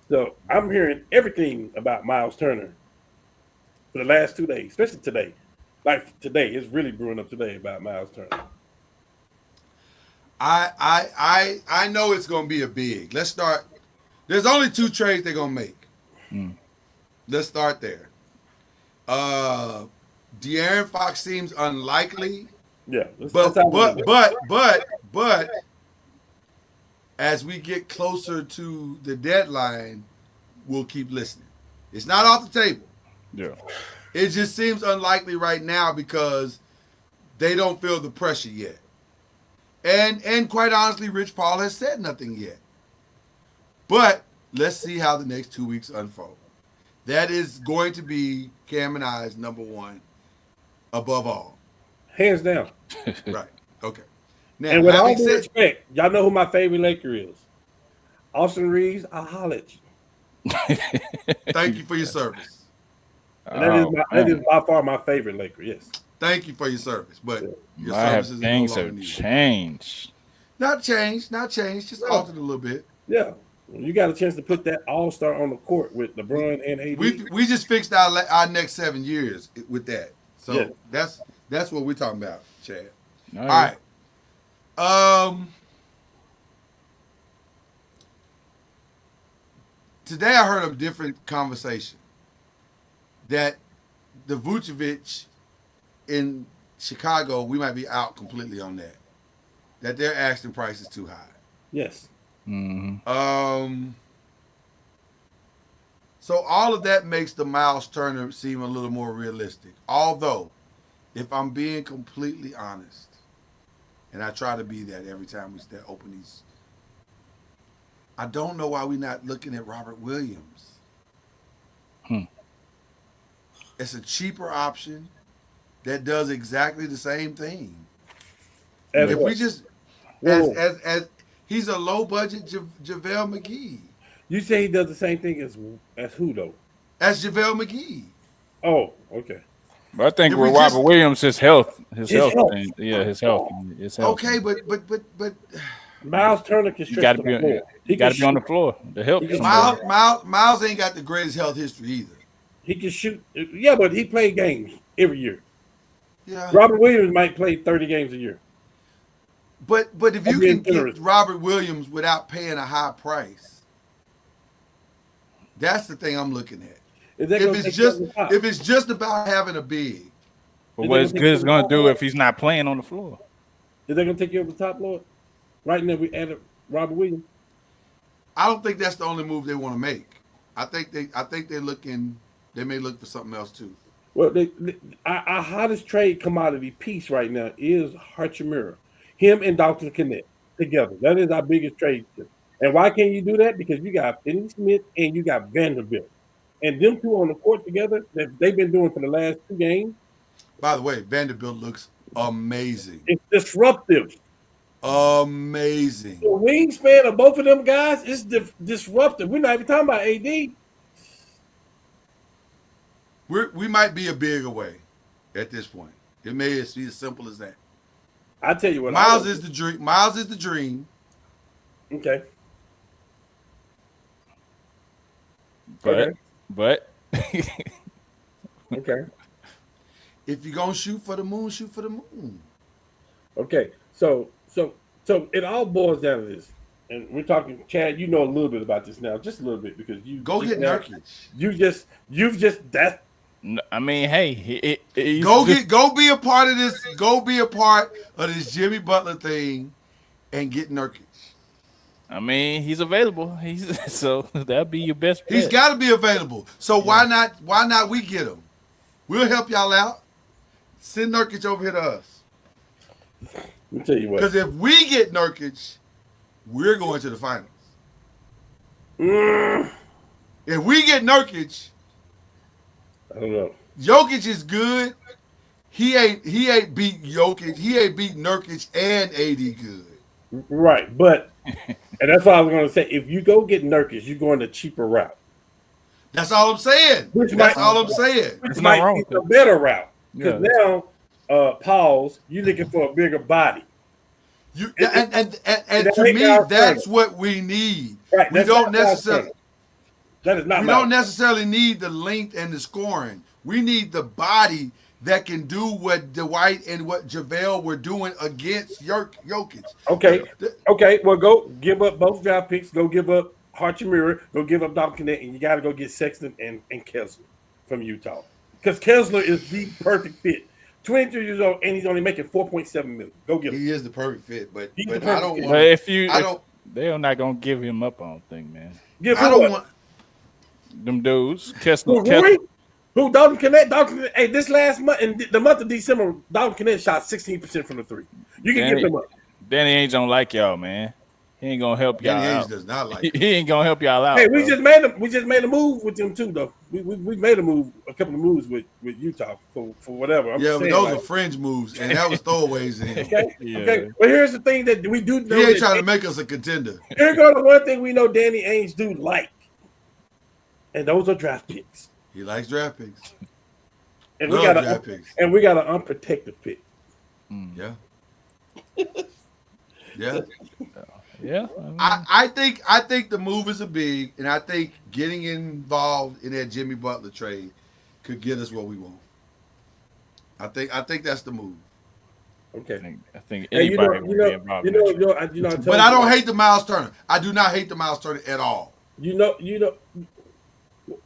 So I'm hearing everything about Miles Turner for the last 2 days, especially today. Like today, it's really brewing up today about Miles Turner. I know it's going to be a big. Let's start. There's only 2 trades they're going to make. Let's start there. De'Aaron Fox seems unlikely. Yeah, but as we get closer to the deadline, we'll keep listening. It's not off the table. Yeah. It just seems unlikely right now because they don't feel the pressure yet. And quite honestly, Rich Paul has said nothing yet. But let's see how the next 2 weeks unfold. That is going to be Cam and I's number one above all. Hands down. Right. Okay. Now, And with all having due said, respect, y'all know who my favorite Laker is. Austin Reeves, I'll holler at you. thank you for your service. And that is by far my favorite Laker, yes. Thank you for your service, but your I have services things no longer have needed. changed. Not changed, just altered a little bit. Yeah. You got a chance to put that all-star on the court with LeBron and AD. We just fixed our next 7 years with that. So Yeah. that's what we're talking about, Chad. All right. Today I heard a different conversation that the Vucevic in Chicago, we might be out completely on that. That their asking price is too high. Yes. Mm-hmm. So all of that makes the Miles Turner seem a little more realistic. Although, if I'm being completely honest, and I try to be that every time we open these, I don't know why we're not looking at Robert Williams. It's a cheaper option that does exactly the same thing. If we just as he's a low budget JaVale McGee. You say he does the same thing as who though? As JaVale McGee. Oh, okay. But I think If with we Robert just- Williams, his health. His His health. health. Okay, but Miles Turner can You stretch got to the be. floor. You got to be on the floor to help. He can somebody. Miles ain't got the greatest health history either. He can shoot. Yeah, but he played games every year. Yeah. Robert Williams might play 30 games a year. But if you I'm being can get generous. Robert Williams without paying a high price, that's the thing I'm looking at. Is that gonna take you over the top? If it's just about having a big, But what is good is going to do if he's not playing on the floor? Is that going to take you over the top, Lord? Right now, we added Robert Williams. I don't think that's the only move they want to make. I think they're looking. They may look for something else too. Well, our hottest trade commodity piece right now is Hachimura. Him and Dr. Kenneth together. That is our biggest trade. And why can't you do that? Because you got Finney Smith and you got Vanderbilt. And them two on the court together, that they've been doing for the last 2 games. By the way, Vanderbilt looks amazing. It's disruptive. Amazing. The wingspan of both of them guys is disruptive. We're not even talking about AD. We might be a big away at this point. It may be as simple as that. I tell you what, Miles is the dream. Miles is the dream. okay. But Okay. If you're gonna shoot for the moon, shoot for the moon. Okay. So it all boils down to this. And we're talking, Chad, you know a little bit about this now, just a little bit, because you Go get Nurkic. You've just that. I mean, hey, Go be a part of this. Go be a part of this Jimmy Butler thing, and get Nurkic. I mean, he's available. So that'll be your best bet. He's got to be available. So why not we get him? We'll help y'all out. Send Nurkic over here to us. Let me tell you what. Because if we get Nurkic, we're going to the finals. If we get Nurkic, I don't know. Jokic is good. He ain't beat Jokic. He ain't beat Nurkic and AD good. Right, but and that's what I was going to say. If you go get Nurkic, you're going the cheaper route. That's all I'm saying. That's all I'm saying. Which There's might nothing wrong be with the that. better route. Because Yeah. now, Pauls, you're looking for a bigger body. And That to ain't me, our that's thing. what we need. Right, We that's don't not our necessarily. thing. That is not We my don't necessarily need the length and the scoring. We need the body that can do what Dwight and what JaVale were doing against Jokic. Okay. Well, go give up both draft picks. Go give up Hachimura. Go give up Dr. Kenneth, and you got to go get Sexton and Kessler from Utah, because Kessler is the perfect fit. 22 years old, and he's only making $4.7 million. Go get him. He is the perfect fit, but He's the I perfect don't fit. want. But they're not gonna give him up, I don't think, man. Give I who don't up? want. Them dudes, Who, Kessler. Roy? Who? Dalton Kenneth? Hey, this last month, in the month of December, Dalton Kenneth shot 16% from the three. You can Danny, give them up. Danny Ainge don't like y'all, man. He ain't gonna help y'all Danny Ainge out. does not like He us. ain't gonna help y'all out. Hey, bro. we just made a move with them too, though. We made a couple of moves with Utah for whatever. I'm Yeah, just but saying, those like, are fringe moves, and that was throwaways in him. okay. Yeah. Okay. But here's the thing that we do know. He ain't that trying to make us a contender. Here go the one thing we know Danny Ainge do like, and those are draft picks. He likes draft picks. And Love draft picks. we got an unprotected pick. Yeah. Yeah. Yeah. I think the move is a big, and I think getting involved in that Jimmy Butler trade could get us what we want. I think that's the move. Okay. I think Hey, anybody would be involved. But I don't hate the Miles Turner. I do not hate the Miles Turner at all. You know.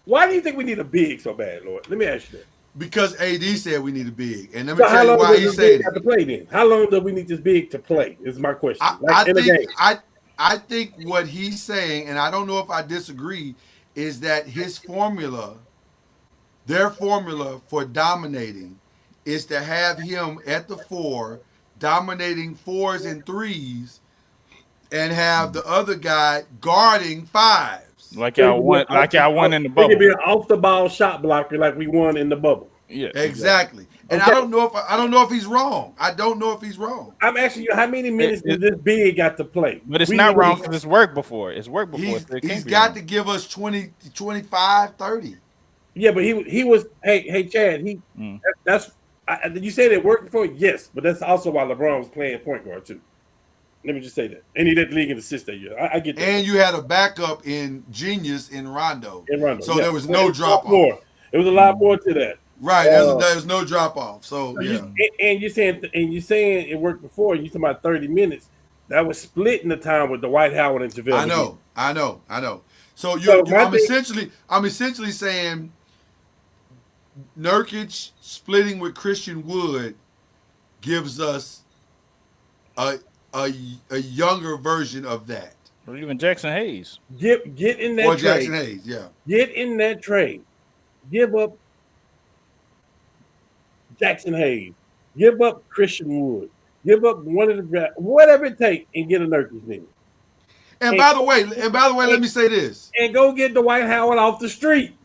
Why do you think we need a big so bad, Lord? Let me ask you that. Because AD said we need a big, and let me So how tell you long why does he this said big it. have to play then? How long do we need this big to play? Is my question. I think what he's saying, and I don't know if I disagree, is that his formula, their formula for dominating, is to have him at the 4, dominating 4s and 3s, and have the other guy guarding 5s. Like y'all won in the bubble. It could be an off the ball shot blocker like we won in the bubble. Yeah, Exactly. And Okay. I don't know if he's wrong. I don't know if he's wrong. I'm asking you, how many minutes does this big got to play? But it's not wrong because it's worked before. It's worked before. He's so it can't he's be got wrong. to give us 20, 25, 30. Yeah, but he was. Hey, Chad. You said it worked before. Yes, but that's also why LeBron was playing point guard too. Let me just say that. And he led the league in assists that year. I get that. And you had a backup in Genius in Rondo. So yeah. there was no drop off. More. There was a lot more to that. Right. There's no drop off. So yeah. And you're saying it worked before. You talking about 30 minutes. That was splitting the time with Dwight Howard and JaVale. I know. So I'm essentially saying Nurkic splitting with Christian Wood gives us a younger version of that. Or even Jackson Hayes. Get in that Or trade. Jackson Hayes, yeah. Get in that trade. Give up Jackson Hayes. Give up Christian Wood. Give up one of the draft, whatever it takes, and get a Nurkic in. And by the way, let me say this. And go get Dwight Howard off the street.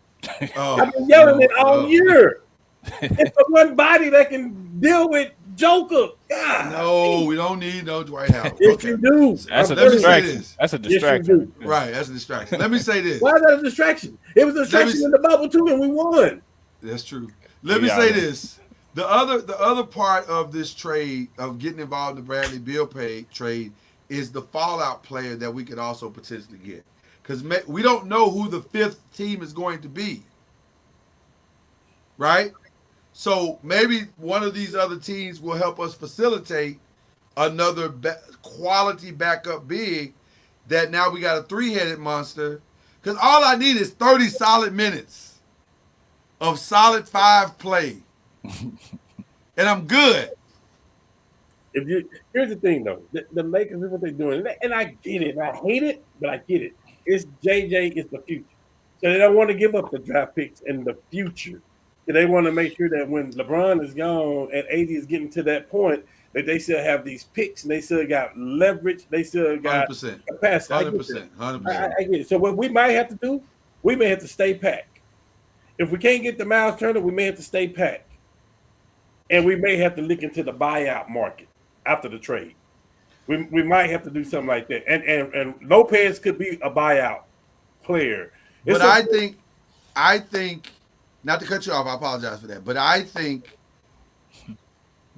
Oh, I've been yelling it all year. It's the one body that can deal with Joker. God. No, we don't need no Dwight Howard. Yes, you do. That's a Let me say distraction. this. That's a Yes, you distraction. do. Right, that's a distraction. Let me say this. Why is that a distraction? It was a distraction in the bubble too, and we won. That's true. Let me say this. The other part of this trade, of getting involved in the Bradley Beal trade, is the fallout player that we could also potentially get. Because we don't know who the 5th team is going to be. Right? So maybe one of these other teams will help us facilitate another quality backup big that now we got a 3-headed monster. Because all I need is 30 solid minutes of solid 5 play. And I'm good. Here's the thing, though. The Lakers is what they're doing. And I get it. I hate it, but I get it. It's JJ is the future. So they don't want to give up the draft picks in the future. They want to make sure that when LeBron is gone and AD is getting to that point, that they still have these picks and they still got leverage. They still got 100%. capacity. 100%. I get it. So what we might have to do, we may have to stay packed. If we can't get the Miles Turner, we may have to stay packed. And we may have to look into the buyout market after the trade. We might have to do something like that. And Lopez could be a buyout player. But I think, not to cut you off, I apologize for that. But I think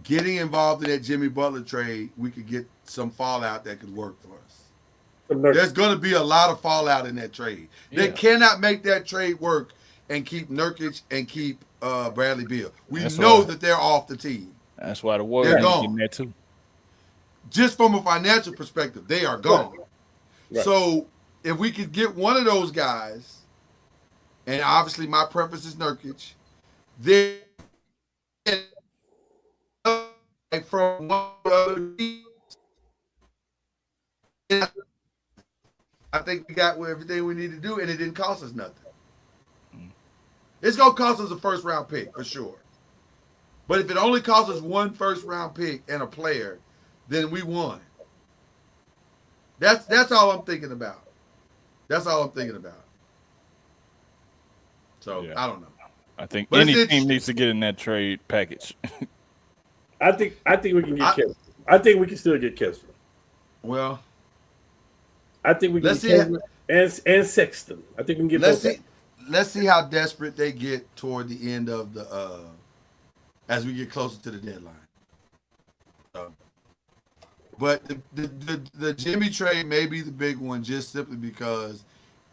getting involved in that Jimmy Butler trade, we could get some fallout that could work for us. There's going to be a lot of fallout in that trade. Yeah. They cannot make that trade work and keep Nurkic and keep Bradley Beal. We know that they're off the team. That's why the Warriors are getting there too. Just from a financial perspective, they are gone. Right. So if we could get one of those guys, and obviously my preference is Nurkic, then from one other team, I think we got everything we need to do, and it didn't cost us nothing. It's going to cost us a first-round pick, for sure. But if it only costs us one first-round pick and a player, then we won. That's all I'm thinking about. That's all I'm thinking about. So Yeah. I don't know. I think But any it's team needs to get in that trade package. I think we can get Kessler. I think we can still get Kessler. Well, I think we can let's get see. Kessler and Sexton. I think we can get Let's both. see. Let's see how desperate they get toward the end of the as we get closer to the deadline. But the Jimmy trade may be the big one just simply because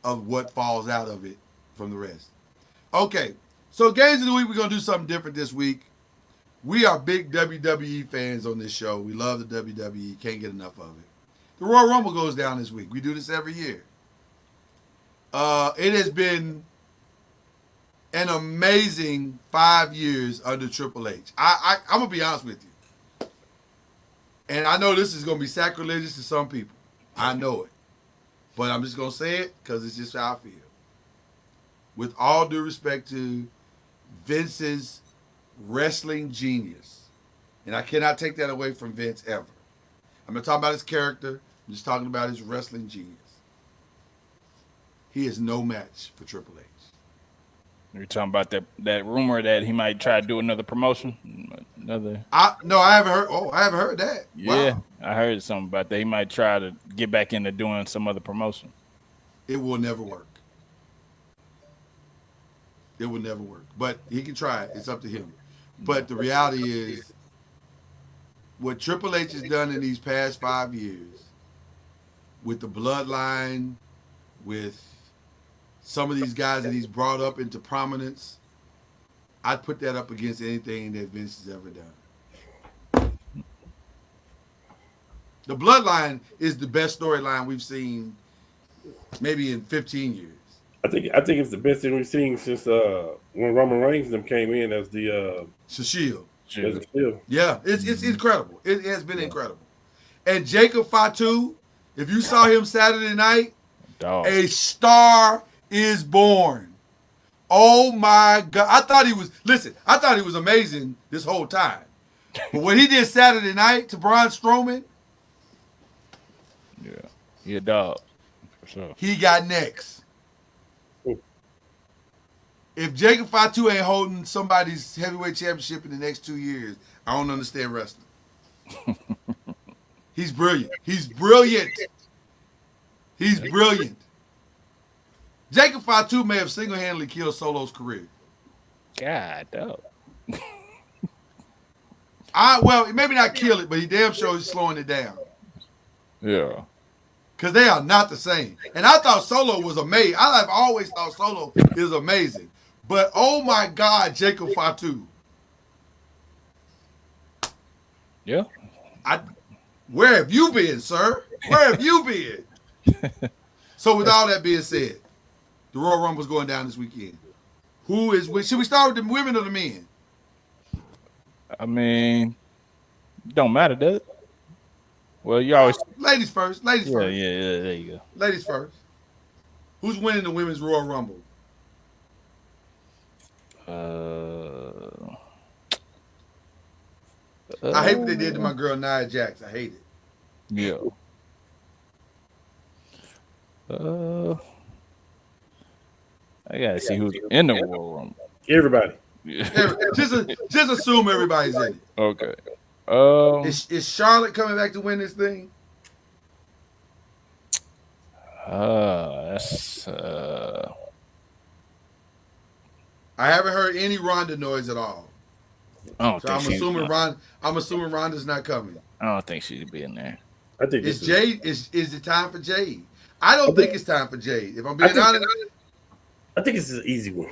of what falls out of it from the rest. Okay, so games of the week, we're going to do something different this week. We are big WWE fans on this show. We love the WWE, can't get enough of it. The Royal Rumble goes down this week. We do this every year. It has been an amazing 5 years under Triple H. I'm going to be honest with you. And I know this is going to be sacrilegious to some people. I know it. But I'm just going to say it because it's just how I feel. With all due respect to Vince's wrestling genius. And I cannot take that away from Vince ever. I'm not talking about his character. I'm just talking about his wrestling genius. He is no match for Triple H. You're talking about that rumor that he might try to do another promotion? I haven't heard. Oh, I haven't heard that. Yeah, Wow. I heard something about that. He might try to get back into doing some other promotion. It will never work. It will never work. But he can try it. It's up to him. But the reality is, what Triple H has done in these past 5 years, with the bloodline, with some of these guys that he's brought up into prominence, I'd put that up against anything that Vince has ever done. The bloodline is the best storyline we've seen maybe in 15 years. I think it's the best thing we've seen since when Roman Reigns them came in as the Shield. as the Shield. Yeah, it's incredible. It has been incredible. And Jacob Fatu, if you saw him Saturday night, a star is born. Oh my God. I thought he was amazing this whole time. But what he did Saturday night to Braun Strowman, yeah, he a dog. For sure. He got next. If Jacob Fatu ain't holding somebody's heavyweight championship in the next 2 years, I don't understand wrestling. He's brilliant. He's brilliant. He's brilliant. Jacob Fatu may have single-handedly killed Solo's career. God, dog. Well, maybe not kill it, but he damn sure is slowing it down. Yeah. Because they are not the same. And I thought Solo was amazing. I've always thought Solo is amazing. But, oh, my God, Jacob Fatu. Yeah. Where have you been, sir? Where have you been? So, with all that being said, the Royal Rumble's going down this weekend. Should we start with the women or the men? I mean, don't matter, does it? Well, you always Ladies first. Ladies first. Yeah, there you go. Ladies first. Who's winning the women's Royal Rumble? I hate what they did to my girl Nia Jax. I hate it. Yeah. I gotta see who's in the Royal Rumble. Everybody. Just assume everybody's in it. Okay. Is Charlotte coming back to win this thing? That's I haven't heard any Ronda noise at all. I don't So think I'm assuming Ronda's not coming. I don't think she'd be in there. I think Is it time for Jade? I don't think it's time for Jade. If I'm being honest, I think it's an easy one.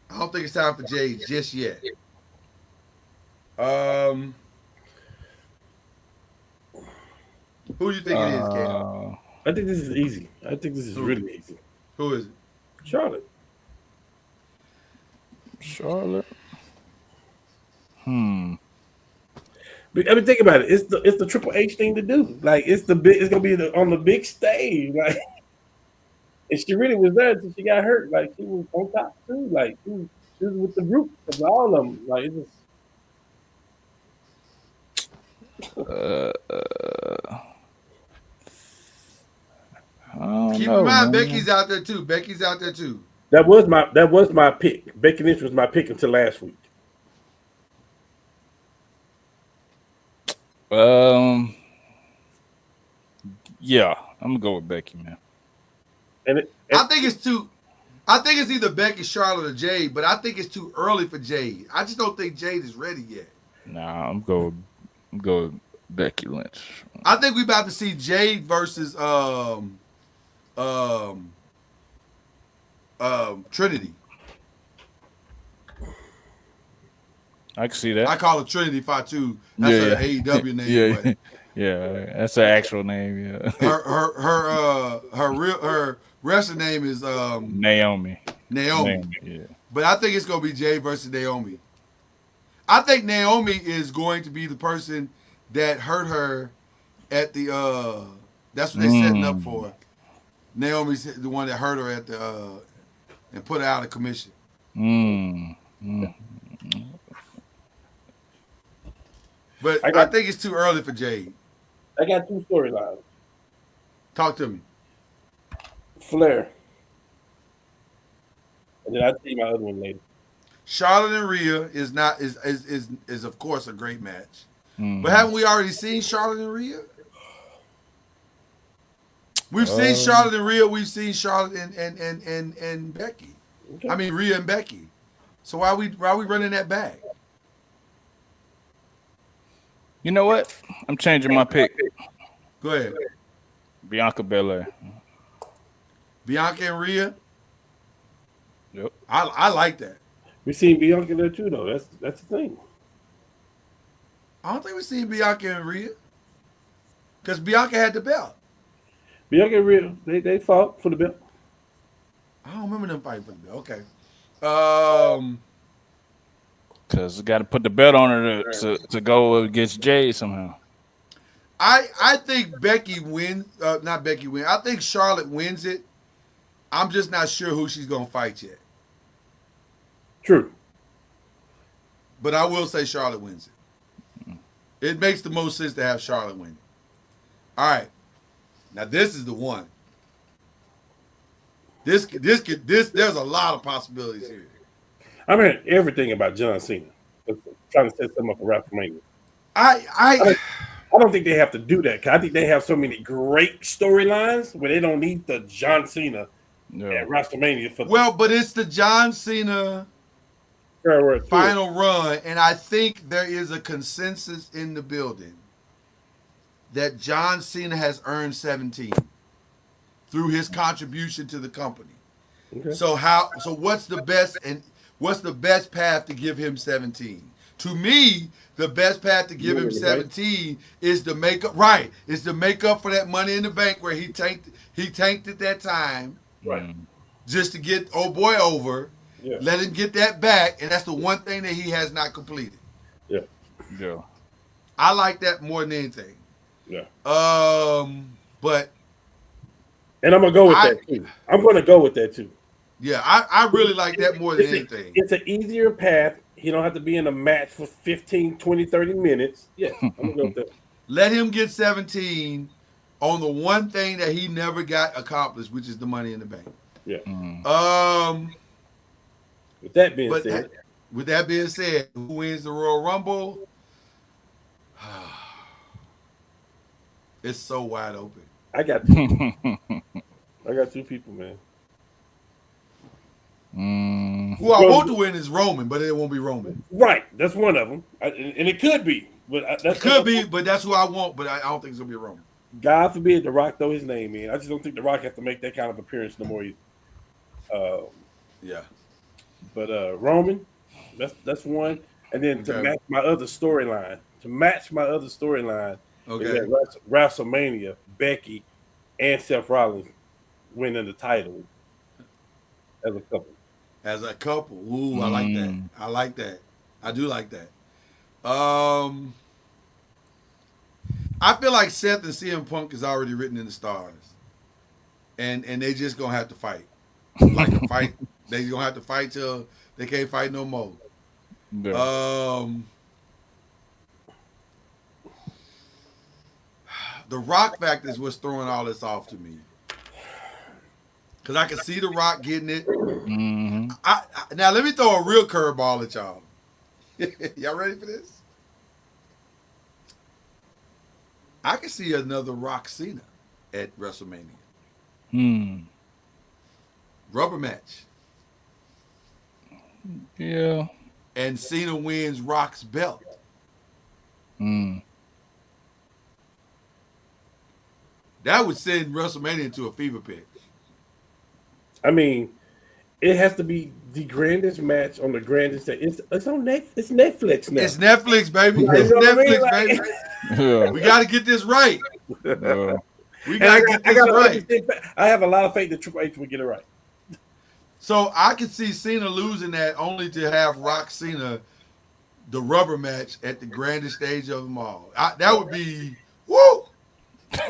I don't think it's time for Jade just yet. Who do you think it is, Cam? I think this is easy. I think this is really easy. Who is it? Charlotte. Charlotte. I mean, think about it. It's the Triple H thing to do. Like it's gonna be on the big stage. Like, and she really was there until she got hurt. Like she was on top too. Like she was with the group of all of them. Like it just. Keep know, in mind, man. Becky's out there too. Becky's out there too. That was my pick. Becky Lynch was my pick until last week. Yeah, I'm gonna go with Becky, man. I think it's either Becky, Charlotte, or Jade, but I think it's too early for Jade. I just don't think Jade is ready yet. Nah, I'm going with Becky Lynch. I think we about to see Jade versus Trinity. I can see that. I call her Trinity Fatu. That's her AEW name. Yeah, But yeah, that's her actual name. Yeah, her wrestler name is Naomi. Yeah. But I think it's gonna be Jade versus Naomi. I think Naomi is going to be the person that hurt her at the that's what they're setting up for. Naomi's the one that hurt her at the and put her out of commission. But I think it's too early for Jade. I got two storylines. Talk to me. Flair. And then I'll tell you my other one later. Charlotte and Rhea is of course a great match. But haven't we already seen Charlotte and Rhea? We've seen Charlotte and Rhea. We've seen Charlotte and Becky. Okay. I mean Rhea and Becky. So why are we running that back? You know what? I'm changing my pick. Go ahead. Bianca Belair. Bianca and Rhea. Yep. I like that. We seen Bianca there too, though. That's the thing. I don't think we've seen Bianca and Rhea. Because Bianca had the belt. Bianca and Rhea, they fought for the belt. I don't remember them fighting for the belt. Okay. Because got to put the belt on her to go against Jade somehow. I think Becky wins. Not Becky wins. I think Charlotte wins it. I'm just not sure who she's going to fight yet. True. But I will say Charlotte wins it. It makes the most sense to have Charlotte win it. All right. Now this is the one. There's a lot of possibilities here. I mean everything about John Cena. Trying to set something up for WrestleMania. I don't think they have to do that. I think they have so many great storylines where they don't need the John Cena at WrestleMania for. Well, but it's the John Cena final run, and I think there is a consensus in the building that John Cena has earned 17 through his contribution to the company. Okay. So what's the best path to give him 17? To me, the best path to give him 17 is to make up for that Money in the Bank where he tanked at that time. Right. Just to get old boy over. Yeah. Let him get that back, and that's the one thing that he has not completed. Yeah. Yeah. I like that more than anything. Yeah. But and I'm gonna go with that too. I'm gonna go with that too. Yeah, I really like that more than anything. It's an easier path. He don't have to be in a match for 15, 20, 30 minutes. Yeah, I'm gonna go with that. Let him get 17 on the one thing that he never got accomplished, which is the Money in the Bank. Yeah. With that being said, who wins the Royal Rumble? It's so wide open. I got two. I got two people, man. Who I want to win is Roman, but it won't be Roman. Right, that's one of them, and it could be, but but that's who I want. But I don't think it's gonna be Roman. God forbid The Rock throw his name in. I just don't think The Rock has to make that kind of appearance no more. Yeah. But Roman, that's one, and then to match my other storyline, okay, WrestleMania, Becky and Seth Rollins winning the title as a couple. Ooh, I like that. I like that. I do like that. I feel like Seth and CM Punk is already written in the stars, and they just gonna have to fight. Like a fight, they gonna have to fight till they can't fight no more. Yeah. The Rock factor is what's throwing all this off to me. because I can see The Rock getting it. Mm-hmm. Now let me throw a real curveball at y'all. Y'all ready for this? I can see another Rock Cena at WrestleMania. Rubber match. Yeah. And Cena wins Rock's belt. That would send WrestleMania into a fever pitch. I mean, it has to be the grandest match on the grandest day. It's on Netflix. It's Netflix now. It's Netflix, baby. You It's know what I mean? Netflix, Like- baby. Yeah. We got to get this right. Yeah. We got to get this right. I have a lot of faith that Triple H will get it right. So I could see Cena losing that only to have Rock Cena the rubber match at the grandest stage of them all. That would be woo.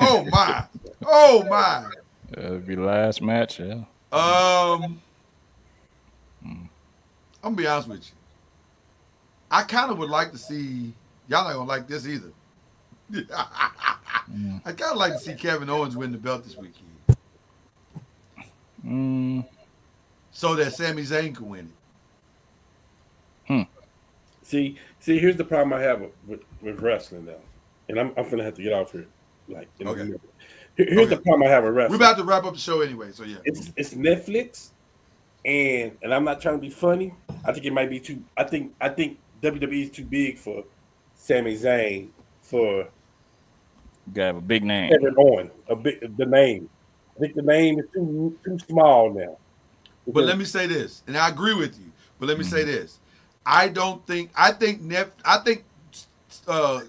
Oh my. Oh my. That'll be the last match, yeah. I'm gonna be honest with you. I kind of would like to see. Y'all not gonna like this either. I kind of like to see Kevin Owens win the belt this weekend, so that Sami Zayn can win it. See, here's the problem I have with wrestling now, and I'm gonna have to get off here. Like, Okay. Here's the problem I have with wrestling. We're about to wrap up the show anyway, so yeah. It's Netflix, and I'm not trying to be funny. I think it might be too. I think WWE is too big for Sami Zayn for You gotta have a big name. Kevin Owens. The name. I think the name is too small now. But let me say this, and I agree with you. But let me say this: I think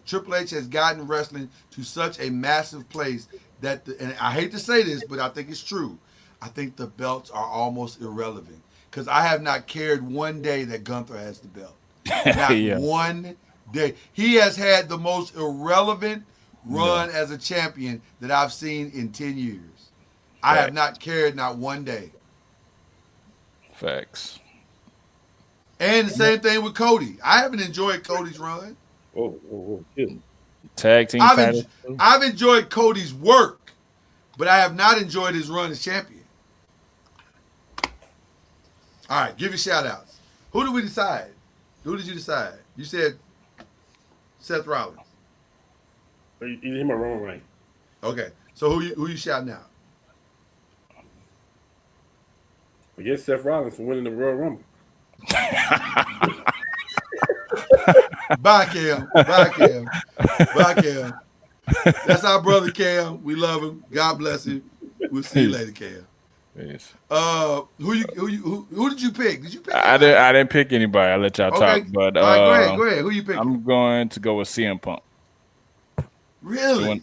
Triple H has gotten wrestling to such a massive place that, and I hate to say this, but I think it's true. I think the belts are almost irrelevant because I have not cared one day that Gunther has the belt. Not Yeah. one day. He has had the most irrelevant run as a champion that I've seen in 10 years. I have not cared not one day. Facts. And the same thing with Cody. I haven't enjoyed Cody's run. Good. Tag team title. I've enjoyed Cody's work, but I have not enjoyed his run as champion. All right, give your shout outs. Who did we decide? Who did you decide? You said Seth Rollins. You did him a wrong right. Okay, so who you shouting out? I guess Seth Rollins for winning the Royal Rumble. Bye, Cam. Bye, Cam. Bye, Cam. That's our brother, Cam. We love him. God bless him. We'll see you later, Cam. Yes. Who did you pick? Did you pick? I didn't pick anybody. I'll let y'all talk. But all right, go ahead. Who you picking? I'm going to go with CM Punk. Really? I'm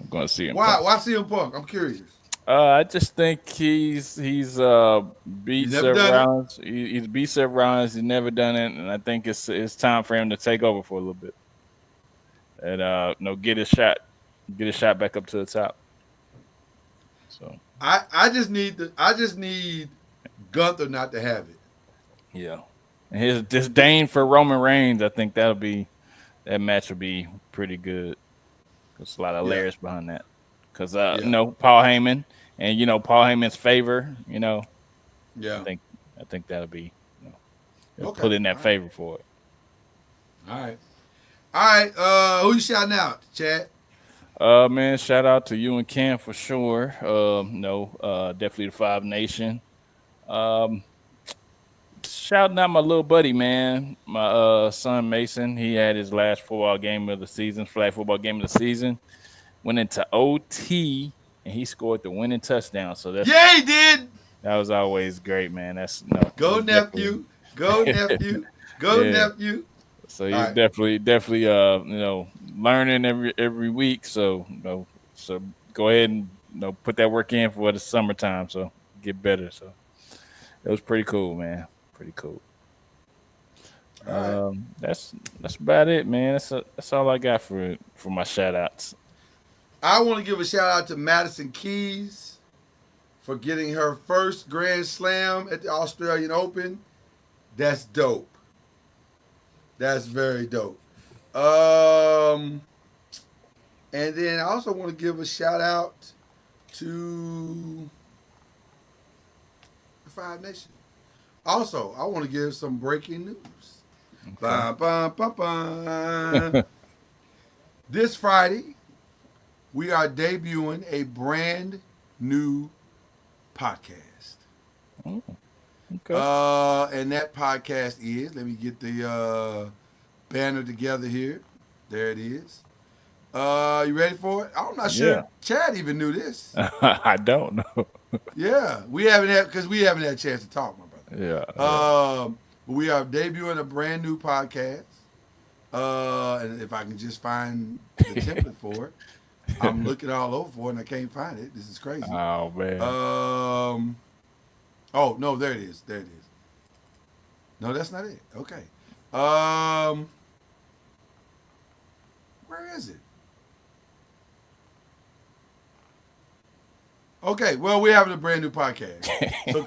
going to CM Why? Punk. Why CM Punk? I'm curious. I just think he's beat Seth Rollins. He's beat Seth Rollins. He's never done it, and I think it's time for him to take over for a little bit, and get his shot back up to the top. So I just need Gunther not to have it. yeah, and his disdain for Roman Reigns, I think that match will be pretty good. There's a lot of layers behind that. Because Paul Heyman and Paul Heyman's favor, Yeah. I think that'll be Okay. put in that favor for it. All right. Who you shouting out, Chad? Man, shout out to you and Cam for sure. Definitely the Five Nation. Shouting out my little buddy, man, my son Mason. He had his last flag football game of the season. Went into OT and he scored the winning touchdown. So he did. That was always great, man. Go nephew. Go nephew. Go nephew. So he's definitely learning every week. So so go ahead and put that work in for the summertime. So get better. So it was pretty cool, man. Pretty cool. All right. That's about it, man. That's all I got for my shout outs. I want to give a shout out to Madison Keys for getting her first Grand Slam at the Australian Open. That's dope. That's very dope. And then I also want to give a shout out to Five Nation. Also, I want to give some breaking news. This Friday, we are debuting a brand new podcast. Oh, okay. And that podcast is, let me get the banner together here. There it is. You ready for it? I'm not sure Yeah. Chad even knew this. I don't know. Yeah, we haven't had a chance to talk, my brother. Yeah. We are debuting a brand new podcast. And if I can just find the template for it, I'm looking all over for it and I can't find it. This is crazy. Oh man. Oh no, there it is. There it is. No, that's not it. Okay. Where is it? Okay, well, we're having a brand new podcast. So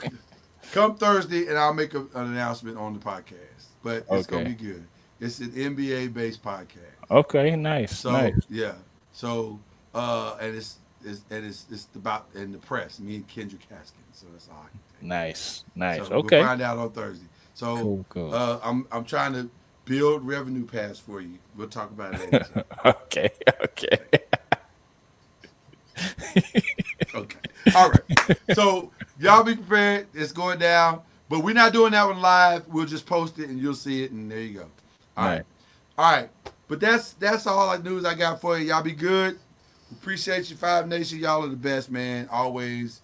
come Thursday, and I'll make an announcement on the podcast. But it's going to be good. It's an NBA-based podcast. Okay, nice. So, nice. yeah. So, and it's about in the press, me and Kendrick Haskins. So that's all I can take. Nice. Nice. So okay. We'll find out on Thursday. So Cool. I'm trying to build revenue paths for you. We'll talk about it later. Okay. Okay. All right. So y'all be prepared. It's going down. But we're not doing that one live. We'll just post it and you'll see it and there you go. All right. But that's all the news I got for you. Y'all be good. Appreciate you, Five Nation. Y'all are the best, man. Always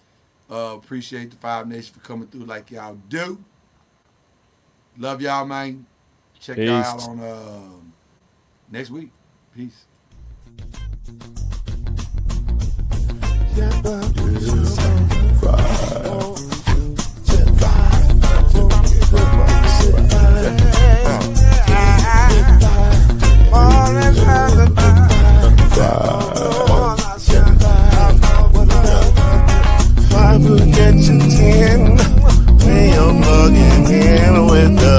appreciate the Five Nation for coming through like y'all do. Love y'all, man. Check y'all out on next week. Peace. Get you 10 when you're plugging in with the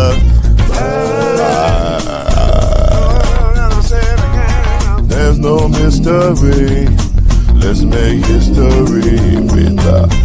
there's no mystery. Let's make history with the